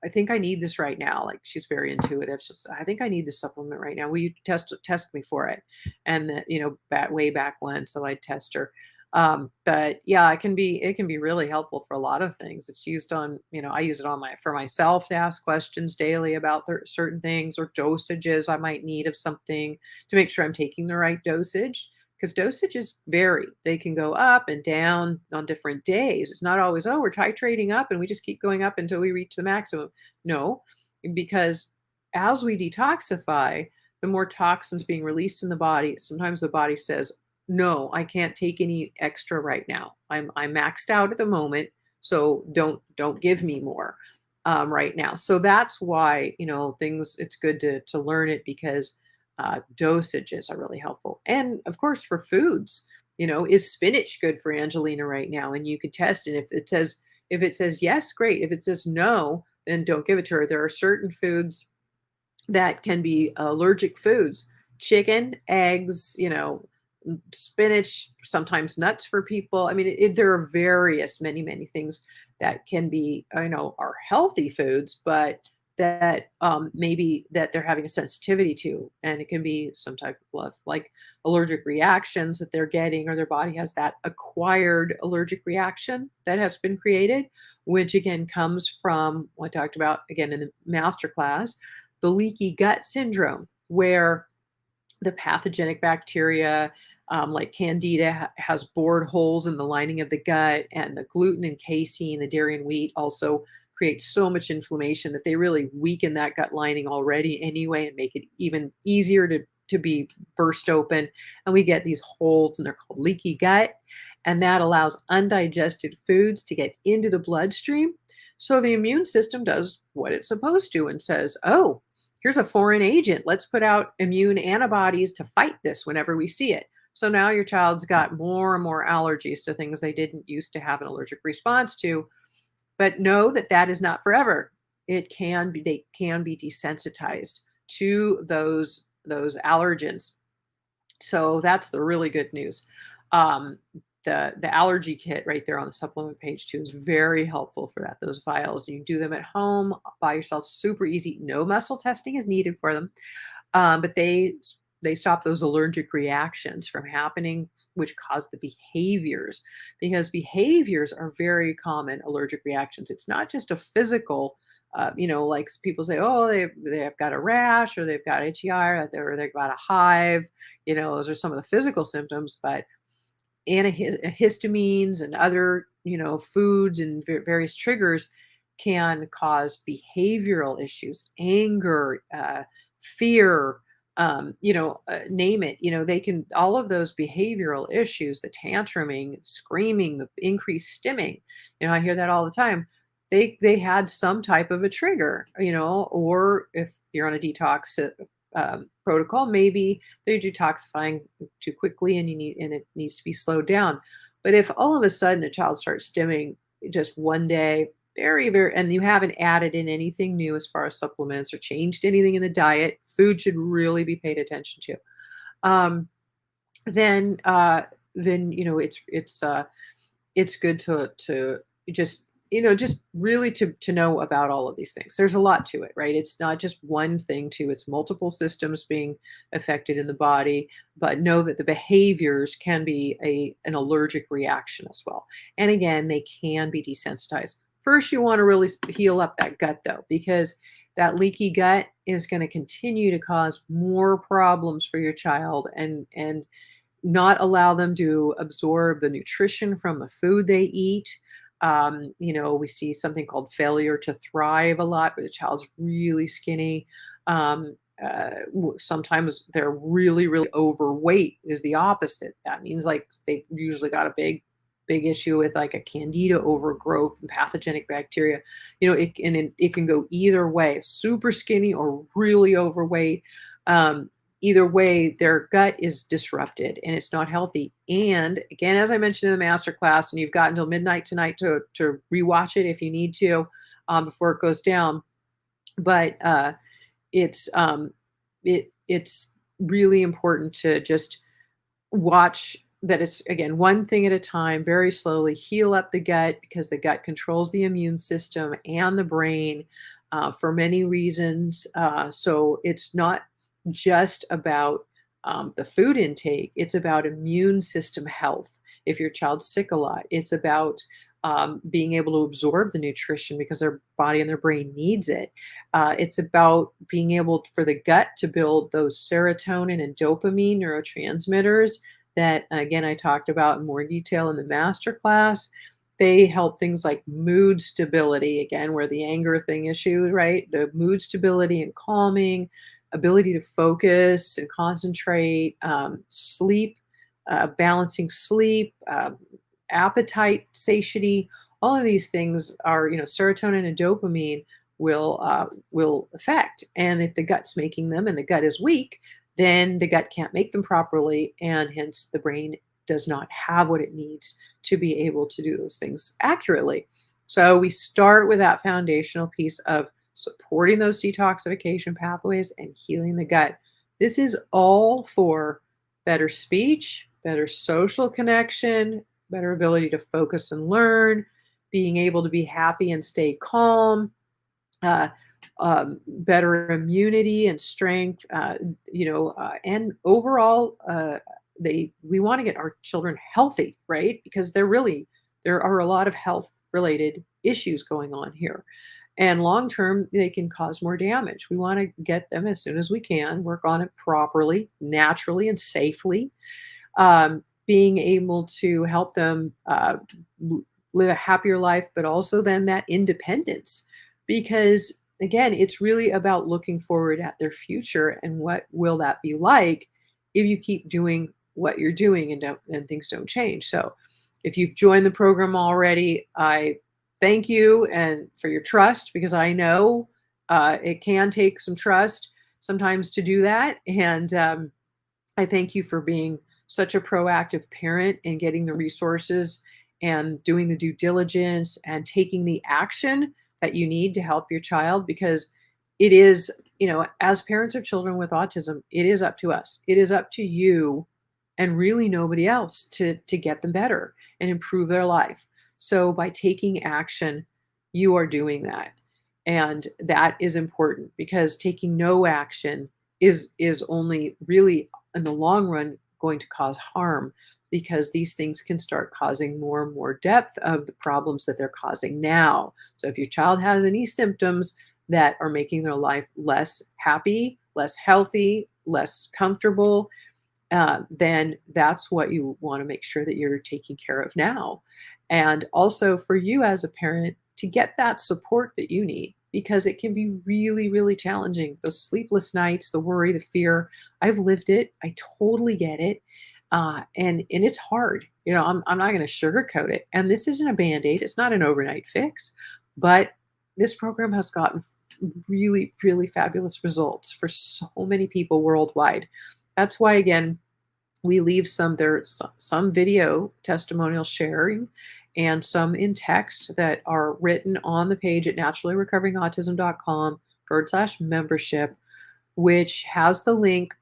I think I need this right now. Like, she's very intuitive. She's, I think I need this supplement right now. Will you test me for it? And that, way back when, so I'd test her. But yeah, it can be really helpful for a lot of things. It's used on, I use it for myself to ask questions daily about certain things, or dosages I might need of something, to make sure I'm taking the right dosage. Because dosages vary. They can go up and down on different days. It's not always, oh, we're titrating up and we just keep going up until we reach the maximum. No, because as we detoxify, the more toxins being released in the body, sometimes the body says, no, I can't take any extra right now. I'm maxed out at the moment, so don't give me more right now. So that's why it's good to learn it, because dosages are really helpful. And of course, for foods, is spinach good for Angelina right now? And you can test, and if it says yes, great. If it says no, then don't give it to her. There are certain foods that can be allergic foods: chicken, eggs, spinach, sometimes nuts for people. I mean, there are many things that can be, are healthy foods, but that maybe that they're having a sensitivity to. And it can be some type of like allergic reactions that they're getting, or their body has that acquired allergic reaction that has been created, which again comes from what I talked about again in the master class, the leaky gut syndrome, where the pathogenic bacteria, like Candida, has bored holes in the lining of the gut, and the gluten and casein, the dairy and wheat, also create so much inflammation that they really weaken that gut lining already anyway, and make it even easier to be burst open. And we get these holes, and they're called leaky gut. And that allows undigested foods to get into the bloodstream. So the immune system does what it's supposed to and says, oh, here's a foreign agent. Let's put out immune antibodies to fight this whenever we see it. So now your child's got more and more allergies to things they didn't used to have an allergic response to. But know that that is not forever. They can be desensitized to those allergens. So that's the really good news. Um, the allergy kit right there on the supplement page too is very helpful for that. Those vials, you do them at home by yourself, super easy. No muscle testing is needed for them, but they stop those allergic reactions from happening, which cause the behaviors, because behaviors are very common allergic reactions. It's not just a physical Like people say, oh, they've got a rash, or they've got itchy eye, or they've got a hive. Those are some of the physical symptoms, but antihistamines and other, foods and various triggers can cause behavioral issues, anger, fear, name it. They can, all of those behavioral issues, the tantruming, screaming, the increased stimming. I hear that all the time. They had some type of a trigger, or if you're on a detox protocol, maybe they're detoxifying too quickly, and it needs to be slowed down. But if all of a sudden a child starts stimming just one day, very, very, and you haven't added in anything new as far as supplements or changed anything in the diet, food should really be paid attention to. Um, then, it's good to just really to know about all of these things. There's a lot to it, right? It's not just one thing too. It's multiple systems being affected in the body, but know that the behaviors can be an allergic reaction as well. And again, they can be desensitized. First, you want to really heal up that gut though, because that leaky gut is going to continue to cause more problems for your child, and not allow them to absorb the nutrition from the food they eat. We see something called failure to thrive a lot, where the child's really skinny. Sometimes they're really, really overweight is the opposite. That means like they usually got a big issue with like a candida overgrowth and pathogenic bacteria. It can go either way, super skinny or really overweight. Either way, their gut is disrupted and it's not healthy. And again, as I mentioned in the master class, and you've got until midnight tonight to rewatch it if you need to, before it goes down. But it's it's really important to just watch that it's, again, one thing at a time, very slowly heal up the gut, because the gut controls the immune system and the brain for many reasons. So it's not just about the food intake, it's about immune system health. If your child's sick a lot, it's about being able to absorb the nutrition because their body and their brain needs it. It's about being able for the gut to build those serotonin and dopamine neurotransmitters that, again, I talked about in more detail in the master class. They help things like mood stability, again, where the anger thing issue, right? The mood stability and calming, ability to focus and concentrate, sleep, balancing sleep, appetite, satiety. All of these things are, serotonin and dopamine will affect. And if the gut's making them and the gut is weak, then the gut can't make them properly, and hence the brain does not have what it needs to be able to do those things accurately. So we start with that foundational piece of supporting those detoxification pathways and healing the gut. This is all for better speech, better social connection, better ability to focus and learn, being able to be happy and stay calm, better immunity and strength, and overall, we want to get our children healthy, right? Because there are a lot of health related issues going on here. And long term, they can cause more damage. We want to get them as soon as we can, work on it properly, naturally, and safely. Being able to help them live a happier life, but also then that independence. Because again, it's really about looking forward at their future and what will that be like if you keep doing what you're doing and things don't change. So if you've joined the program already, I thank you and for your trust, because I know it can take some trust sometimes to do that. And I thank you for being such a proactive parent and getting the resources and doing the due diligence and taking the action that you need to help your child, because it is, as parents of children with autism, it is up to us. It is up to you and really nobody else to get them better and improve their life. So by taking action, you are doing that. And that is important, because taking no action is only really in the long run going to cause harm, because these things can start causing more and more depth of the problems that they're causing now. So if your child has any symptoms that are making their life less happy, less healthy, less comfortable, then that's what you want to make sure that you're taking care of now. And also for you as a parent to get that support that you need, because it can be really, really challenging. Those sleepless nights, the worry, the fear. I've lived it. I totally get it. And it's hard. I'm not going to sugarcoat it. And this isn't a band-aid. It's not an overnight fix, but this program has gotten really, really fabulous results for so many people worldwide. That's why, again, we leave some video testimonial sharing and some in text that are written on the page at naturallyrecoveringautism.com/membership, which has the link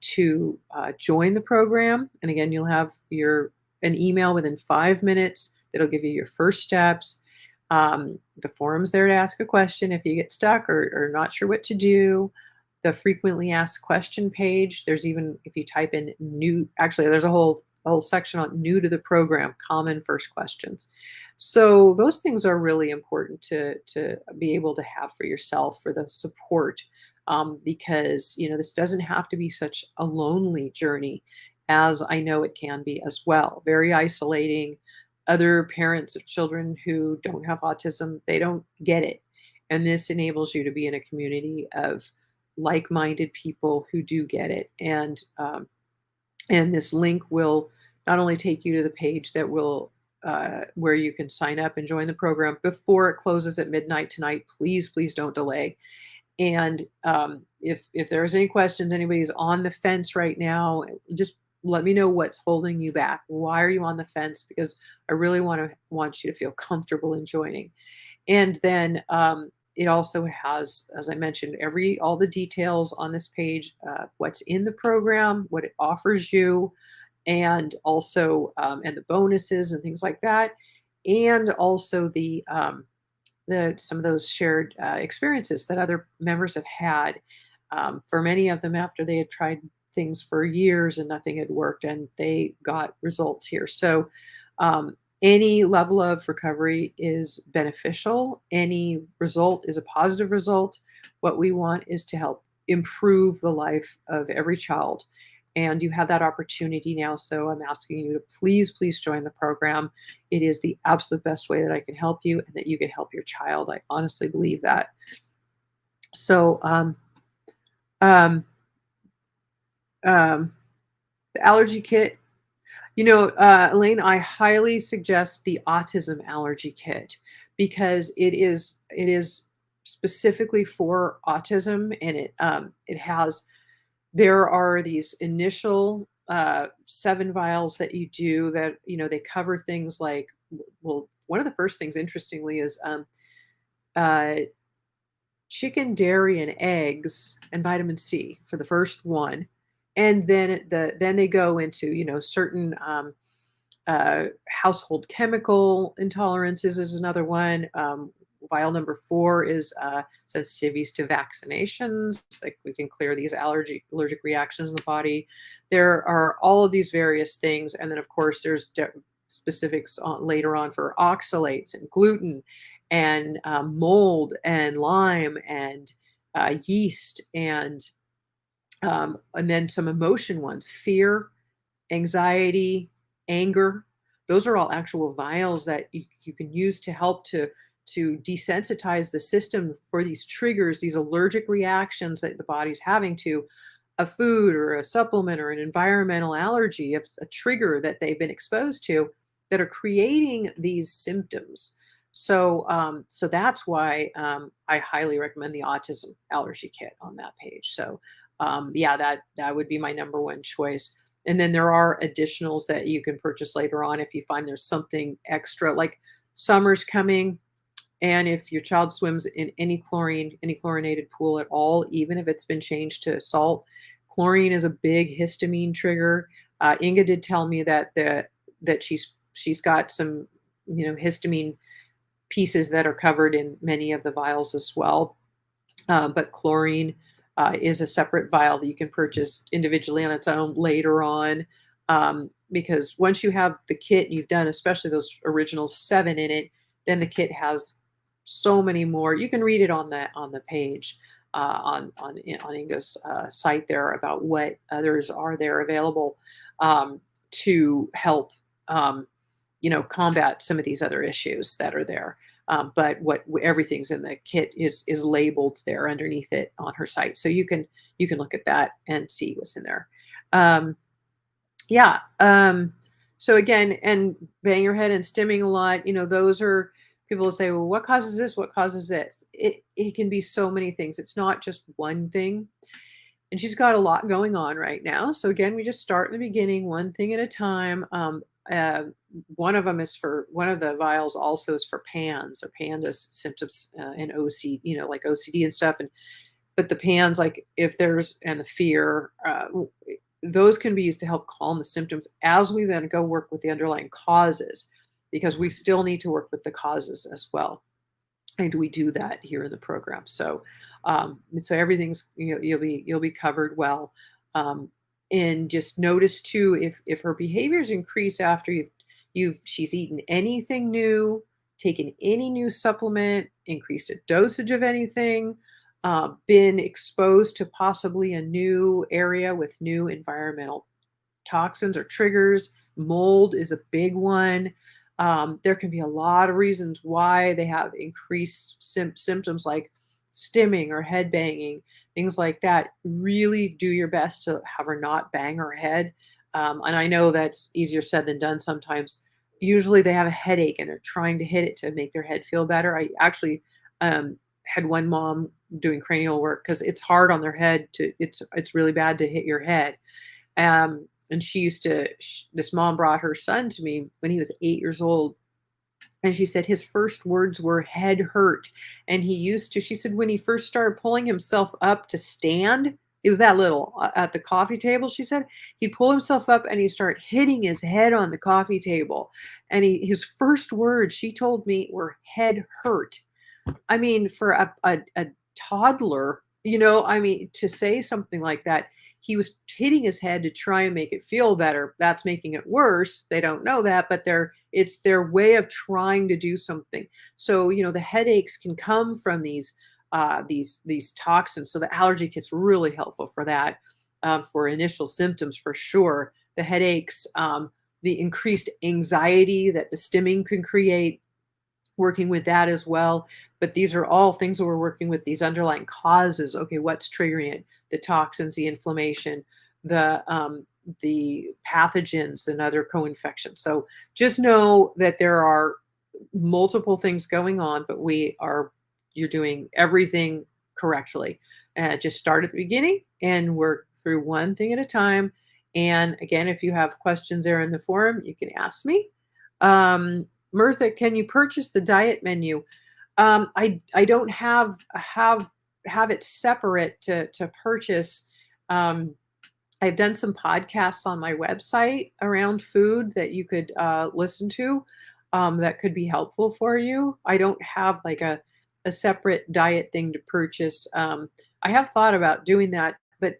to join the program. And again, you'll have an email within 5 minutes that'll give you your first steps. The forum's there to ask a question if you get stuck or not sure what to do. The frequently asked question page, there's even, if you type in new, actually there's a whole section on new to the program, common first questions. So those things are really important to be able to have for yourself, for the support, because this doesn't have to be such a lonely journey, as I know it can be as well. Very isolating. Other parents of children who don't have autism, they don't get it. And this enables you to be in a community of like-minded people who do get it. And this link will not only take you to the page that will where you can sign up and join the program before it closes at midnight tonight. Please, please don't delay. And if there's any questions, anybody's on the fence right now, just let me know what's holding you back. Why are you on the fence? Because I really want you to feel comfortable in joining. And then it also has, as I mentioned, all the details on this page, what's in the program, what it offers you, and also and the bonuses and things like that, and also some of those shared experiences that other members have had. For many of them, after they had tried things for years and nothing had worked, and they got results here. So any level of recovery is beneficial. Any result is a positive result. What we want is to help improve the life of every child. And you have that opportunity now. So I'm asking you to please, please join the program. It is the absolute best way that I can help you and that you can help your child. I honestly believe that. So the allergy kit, Elaine, I highly suggest the Autism Allergy Kit because it is specifically for autism, and there are these initial 7 vials that you do that they cover things like, well, one of the first things, interestingly, is uh, chicken, dairy, and eggs, and vitamin C for the first one, and then they go into certain household chemical intolerances is another one. Vial number 4 is sensitivities to vaccinations. Like, we can clear these allergic reactions in the body. There are all of these various things, and then of course there's specifics later on for oxalates and gluten and mold and Lyme and yeast and then some emotion ones: fear, anxiety, anger. Those are all actual vials that you can use to help to desensitize the system for these triggers, these allergic reactions that the body's having to a food or a supplement or an environmental allergy, if a trigger that they've been exposed to, that are creating these symptoms. So that's why I highly recommend the Autism Allergy Kit on that page. So yeah, that would be my number one choice. And then there are additionals that you can purchase later on if you find there's something extra, like summer's coming. And if your child swims in any chlorinated pool at all, even if it's been changed to salt, chlorine is a big histamine trigger. Inga did tell me that she's got some histamine pieces that are covered in many of the vials as well. But chlorine is a separate vial that you can purchase individually on its own later on. Because once you have the kit, you've done especially those original 7 in it, then the kit has so many more. You can read it on the page on Inga's site there about what others are there available to help combat some of these other issues that are there. But everything's in the kit is labeled there underneath it on her site, so you can look at that and see what's in there. Um, yeah. So again, and bang your head and stimming a lot, those are people will say, well, what causes this? What causes this? It can be so many things. It's not just one thing. And she's got a lot going on right now. So again, we just start in the beginning, one thing at a time. Uh, one of the vials also is for PANS or PANDAS symptoms and OCD, like OCD and stuff. But the PANS, like if there's, and the fear, those can be used to help calm the symptoms as we then go work with the underlying causes, because we still need to work with the causes as well. And we do that here in the program. So everything's, you'll be covered well. And just notice too, if her behaviors increase after she's eaten anything new, taken any new supplement, increased a dosage of anything, been exposed to possibly a new area with new environmental toxins or triggers. Mold is a big one. There can be a lot of reasons why they have increased symptoms like stimming or head banging, things like that. Really do your best to have her not bang her head. And I know that's easier said than done sometimes. Usually they have a headache and they're trying to hit it to make their head feel better. I actually had one mom doing cranial work because it's hard on their head it's really bad to hit your head. And this mom brought her son to me when he was 8 years old. And she said his first words were head hurt. And she said when he first started pulling himself up to stand, it was that little at the coffee table. She said he'd pull himself up and he'd start hitting his head on the coffee table. And his first words, she told me, were head hurt. I mean, for a toddler, to say something like that, he was hitting his head to try and make it feel better. That's making it worse. They don't know that, but it's their way of trying to do something. So, the headaches can come from these toxins. So the allergy kit's really helpful for that, for initial symptoms for sure. The headaches, the increased anxiety that the stimming can create, working with that as well. But these are all things that we're working with, these underlying causes. Okay, what's triggering it? The toxins, the inflammation, the pathogens and other co-infections. So just know that there are multiple things going on, but you're doing everything correctly. Just start at the beginning and work through one thing at a time. And again, if you have questions there in the forum, you can ask me. Mirtha, can you purchase the diet menu? I don't have it separate to purchase. I've done some podcasts on my website around food that you could listen to, that could be helpful for you. I don't have like a separate diet thing to purchase. I have thought about doing that, but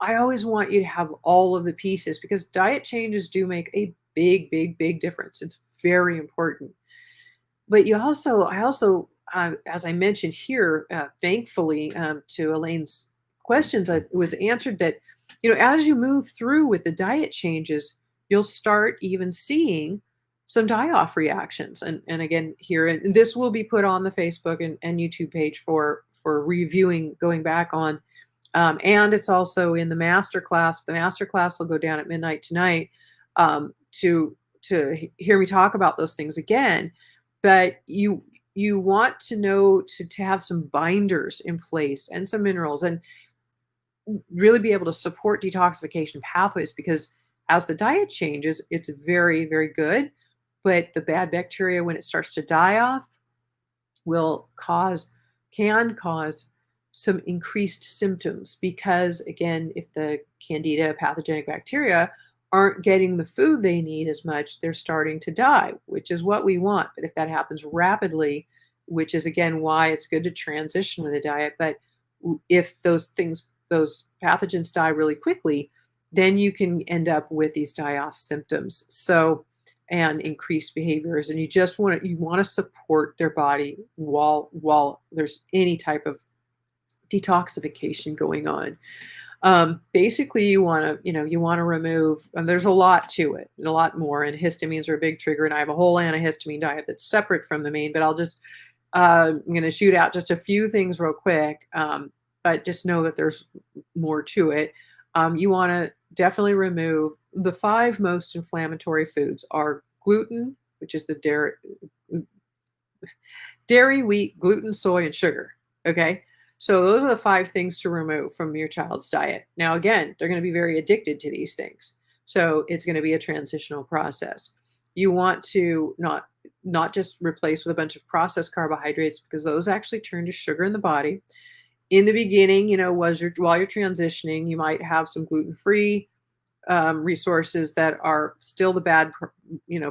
I always want you to have all of the pieces, because diet changes do make a big, big, big difference. It's very important. But I also, as I mentioned here, thankfully, to Elaine's questions, it was answered that, as you move through with the diet changes, you'll start even seeing some die-off reactions. And again, here, and this will be put on the Facebook and YouTube page for reviewing, going back on. And it's also in the masterclass. The masterclass will go down at midnight tonight, to hear me talk about those things again. But you want to know to have some binders in place and some minerals, and really be able to support detoxification pathways, because as the diet changes, it's very, very good. But the bad bacteria, when it starts to die off, can cause some increased symptoms, because again, if the candida pathogenic bacteria aren't getting the food they need as much, they're starting to die, which is what we want. But if that happens rapidly, which is again why it's good to transition with a diet, but if those pathogens die really quickly, then you can end up with these die-off symptoms. So, and increased behaviors, and you want to support their body while there's any type of detoxification going on. Basically, you want to remove, and there's a lot to it, a lot more, and histamines are a big trigger. And I have a whole antihistamine diet that's separate from the main, but I'm going to shoot out just a few things real quick. But just know that there's more to it. You want to definitely remove the 5 most inflammatory foods are gluten, which is the dairy, wheat, gluten, soy, and sugar. Okay. So those are the 5 things to remove from your child's diet. Now, again, they're going to be very addicted to these things. So it's going to be a transitional process. You want to not just replace with a bunch of processed carbohydrates, because those actually turn to sugar in the body. In the beginning, while you're transitioning, you might have some gluten-free resources that are still the bad,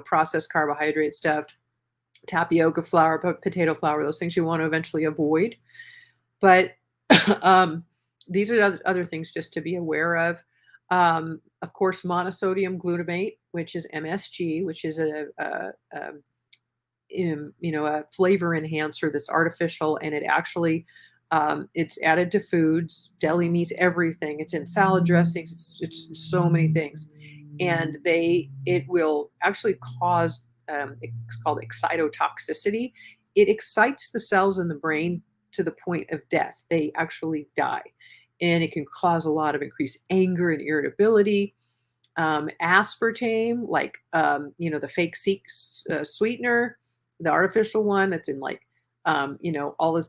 processed carbohydrate stuff, tapioca flour, potato flour, those things you want to eventually avoid. But these are other things just to be aware of. Of course, monosodium glutamate, which is MSG, which is a flavor enhancer that's artificial, and it actually it's added to foods, deli meats, everything. It's in salad dressings. It's so many things, and it will actually cause it's called excitotoxicity. It excites the cells in the brain to the point of death. They actually die, and it can cause a lot of increased anger and irritability. Aspartame, like the fake sweetener, the artificial one that's in like all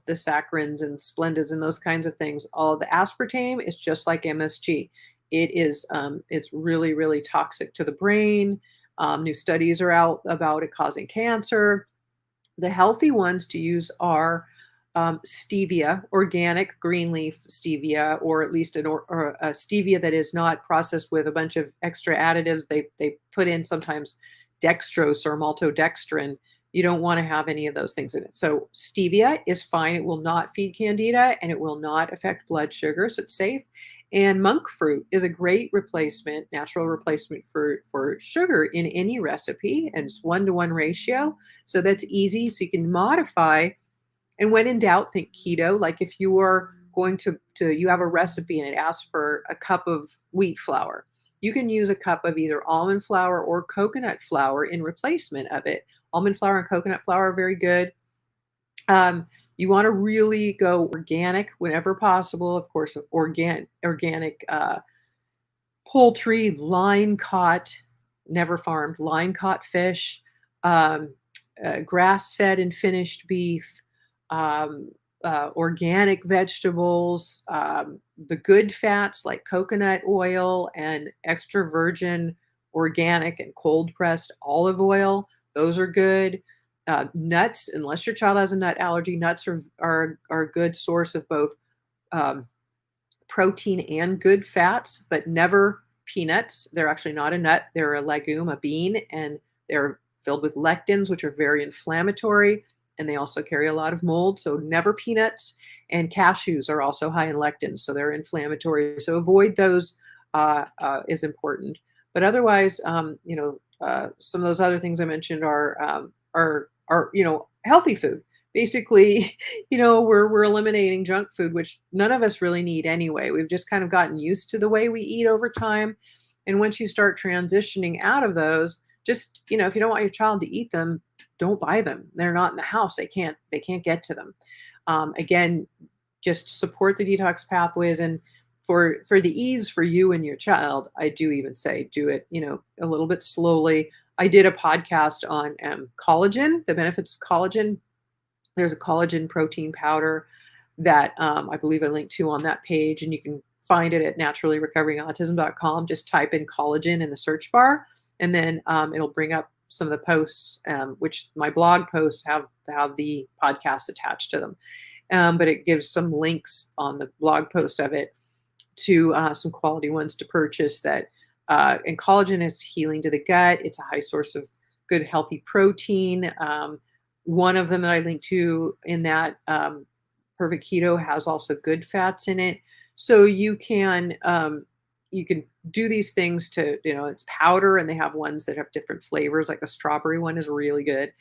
the saccharins and splendas and those kinds of things. All the aspartame is just like MSG. It's really, really toxic to the brain. New studies are out about it causing cancer. The healthy ones to use are stevia, organic green leaf stevia, or at least or a stevia that is not processed with a bunch of extra additives. They put in sometimes dextrose or maltodextrin. You don't want to have any of those things in it. So stevia is fine. It will not feed candida, and it will not affect blood sugar, so it's safe. And monk fruit is a great replacement, natural replacement for sugar in any recipe, and it's 1-to-1 ratio. So that's easy. So you can modify. And when in doubt, think keto. Like if you are going you have a recipe and it asks for a cup of wheat flour, you can use a cup of either almond flour or coconut flour in replacement of it. Almond flour and coconut flour are very good. You want to really go organic whenever possible. Of course, organic poultry, line caught, never farmed, line caught fish, grass fed and finished beef, organic vegetables, the good fats like coconut oil and extra virgin organic and cold pressed olive oil. Those are good. Nuts, unless your child has a nut allergy, nuts are a good source of both um, protein and good fats, but never peanuts. They're actually not a nut. They're a legume, a bean, and they're filled with lectins, which are very inflammatory, and they also carry a lot of mold. So never peanuts. And cashews are also high in lectins, so they're inflammatory. So avoid those is important. But otherwise, some of those other things I mentioned are healthy food. Basically, we're eliminating junk food, which none of us really need anyway. We've just kind of gotten used to the way we eat over time. And once you start transitioning out of those, just, if you don't want your child to eat them, don't buy them. They're not in the house. They can't get to them. Again, just support the detox pathways. And for the ease for you and your child, I do even say do it, a little bit slowly. I did a podcast on collagen, the benefits of collagen. There's a collagen protein powder that I believe I linked to on that page, and you can find it at naturallyrecoveringautism.com. Just type in collagen in the search bar, and then it'll bring up some of the posts, which my blog posts have the podcasts attached to them. But it gives some links on the blog post of it to some quality ones to purchase that. And collagen is healing to the gut. It's a high source of good, healthy protein. One of them that I linked to in that Perfect Keto has also good fats in it. So you can do these things to, it's powder, and they have ones that have different flavors. Like the strawberry one is really good.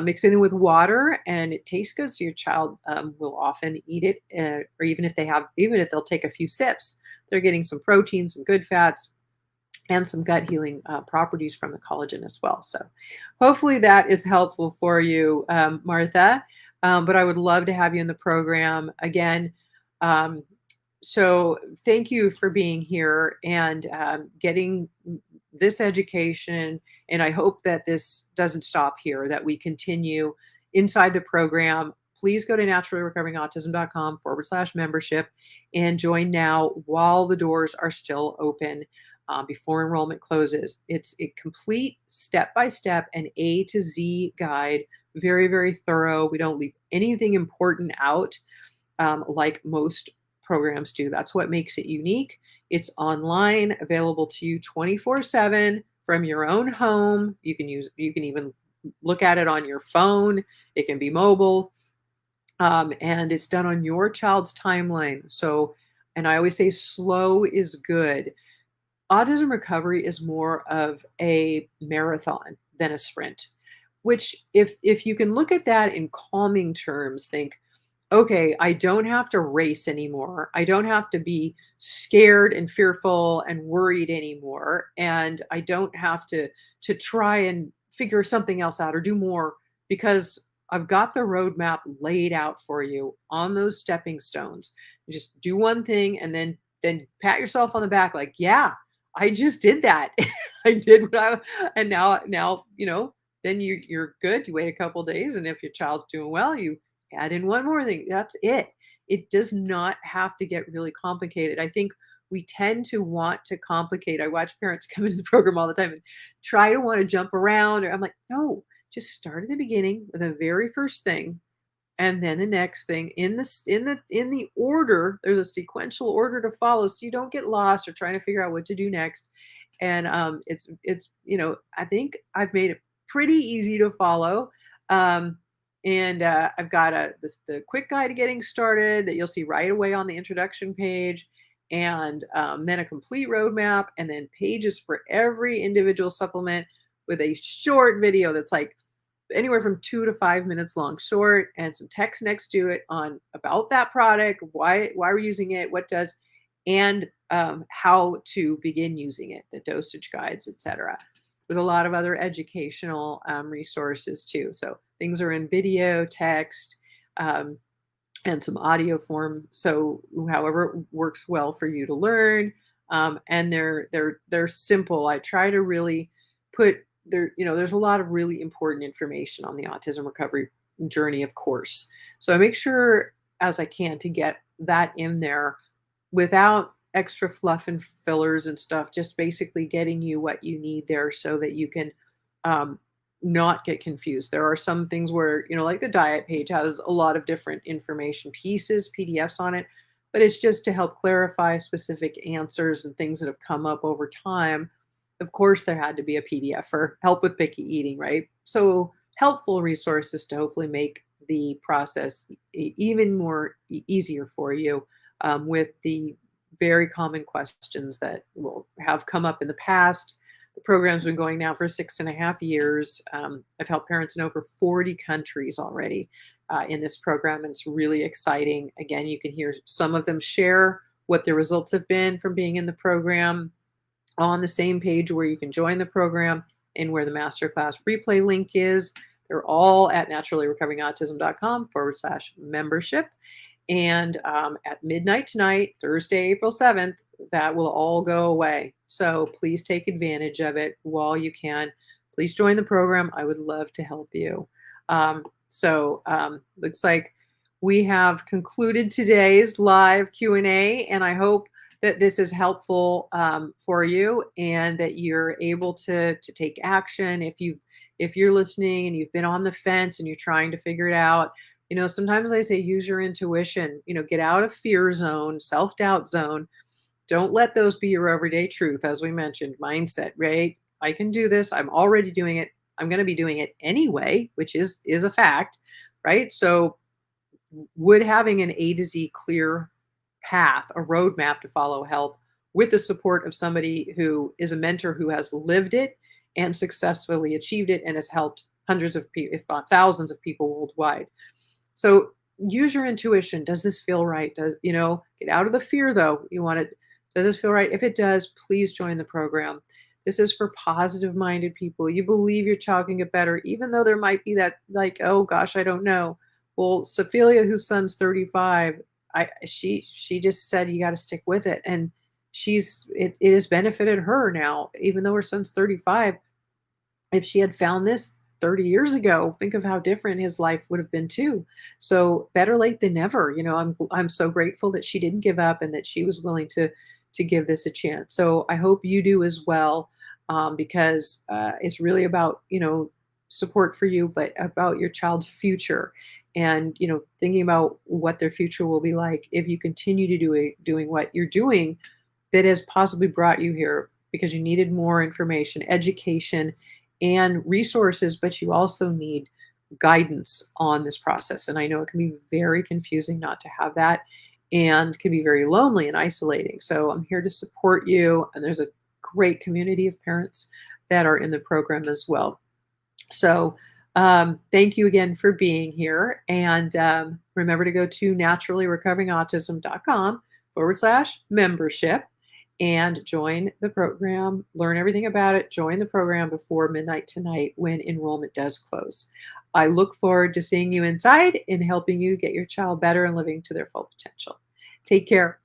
Mix it in with water, and it tastes good. So your child will often eat it, or even if they'll take a few sips, they're getting some protein, some good fats, and some gut healing properties from the collagen as well. So hopefully that is helpful for you, Martha. But I would love to have you in the program again. Um, so thank you for being here and getting this education. And I hope that this doesn't stop here, that we continue inside the program. Please go to naturallyrecoveringautism.com/membership and join now while the doors are still open before enrollment closes. It's a complete step-by-step and A to Z guide, very, very thorough. We don't leave anything important out like most programs do. That's what makes it unique. It's online, available to you 24/7 from your own home. You can even look at it on your phone. It can be mobile. And it's done on your child's timeline. So, and I always say slow is good. Autism recovery is more of a marathon than a sprint, which if you can look at that in calming terms, think, okay, I don't have to race anymore. I don't have to be scared and fearful and worried anymore. And I don't have to try and figure something else out or do more, because I've got the roadmap laid out for you on those stepping stones. You just do one thing and then pat yourself on the back like, yeah, I just did that. I did what and now, then you're good. You wait a couple days, and if your child's doing well, you add in one more thing. That's it. It does not have to get really complicated. I think we tend to want to complicate. I watch parents come into the program all the time and try to want to jump around. Or I'm like, no, just start at the beginning with the very first thing, and then the next thing in the order. There's a sequential order to follow, so you don't get lost or trying to figure out what to do next. And it's I think I've made it pretty easy to follow. And I've got the quick guide to getting started that you'll see right away on the introduction page, and then a complete roadmap, and then pages for every individual supplement with a short video that's like anywhere from 2 to 5 minutes long, short, and some text next to it on about that product, why we're using it, what does, and how to begin using it, the dosage guides, etc., with a lot of other educational resources too. So things are in video, text, and some audio form. So however it works well for you to learn, and they're simple. I try to really put there. There's a lot of really important information on the autism recovery journey, of course. So I make sure as I can to get that in there without extra fluff and fillers and stuff, just basically getting you what you need there so that you can not get confused. There are some things where, like the diet page has a lot of different information pieces, PDFs on it, but it's just to help clarify specific answers and things that have come up over time. Of course, there had to be a PDF for help with picky eating, right? So helpful resources to hopefully make the process even more easier for you with the very common questions that will have come up in the past. The program's been going now for 6.5 years. I've helped parents in over 40 countries already in this program, and it's really exciting. Again, you can hear some of them share what their results have been from being in the program on the same page where you can join the program and where the masterclass replay link is. They're all at naturallyrecoveringautism.com/membership. And at midnight tonight, Thursday, April 7th, that will all go away. So please take advantage of it while you can. Please join the program. I would love to help you. Looks like we have concluded today's live Q&A, and I hope that this is helpful for you and that you're able to take action. If you're listening and you've been on the fence and you're trying to figure it out, sometimes I say use your intuition, get out of fear zone, self-doubt zone. Don't let those be your everyday truth. As we mentioned, mindset, right? I can do this. I'm already doing it. I'm going to be doing it anyway, which is a fact, right? So would having an A to Z clear path, a roadmap to follow help, with the support of somebody who is a mentor who has lived it and successfully achieved it and has helped hundreds of people, if not thousands of people worldwide. So use your intuition. Does this feel right? Get out of the fear though. Does this feel right? If it does, please join the program. This is for positive minded people. You believe your child can get better, even though there might be that, like, oh gosh, I don't know. Well, Sophia, whose son's 35, she just said you got to stick with it. And it has benefited her now, even though her son's 35. If she had found this 30 years ago, think of how different his life would have been too. So better late than never. I'm so grateful that she didn't give up and that she was willing to give this a chance. So I hope you do as well, because it's really about support for you, but about your child's future, and thinking about what their future will be like if you continue to doing what you're doing that has possibly brought you here because you needed more information, education, and resources, but you also need guidance on this process. And I know it can be very confusing not to have that and can be very lonely and isolating. So I'm here to support you. And there's a great community of parents that are in the program as well. So thank you again for being here. And remember to go to naturallyrecoveringautism.com/membership and join the program, learn everything about it, join the program before midnight tonight when enrollment does close. I look forward to seeing you inside and helping you get your child better and living to their full potential. Take care.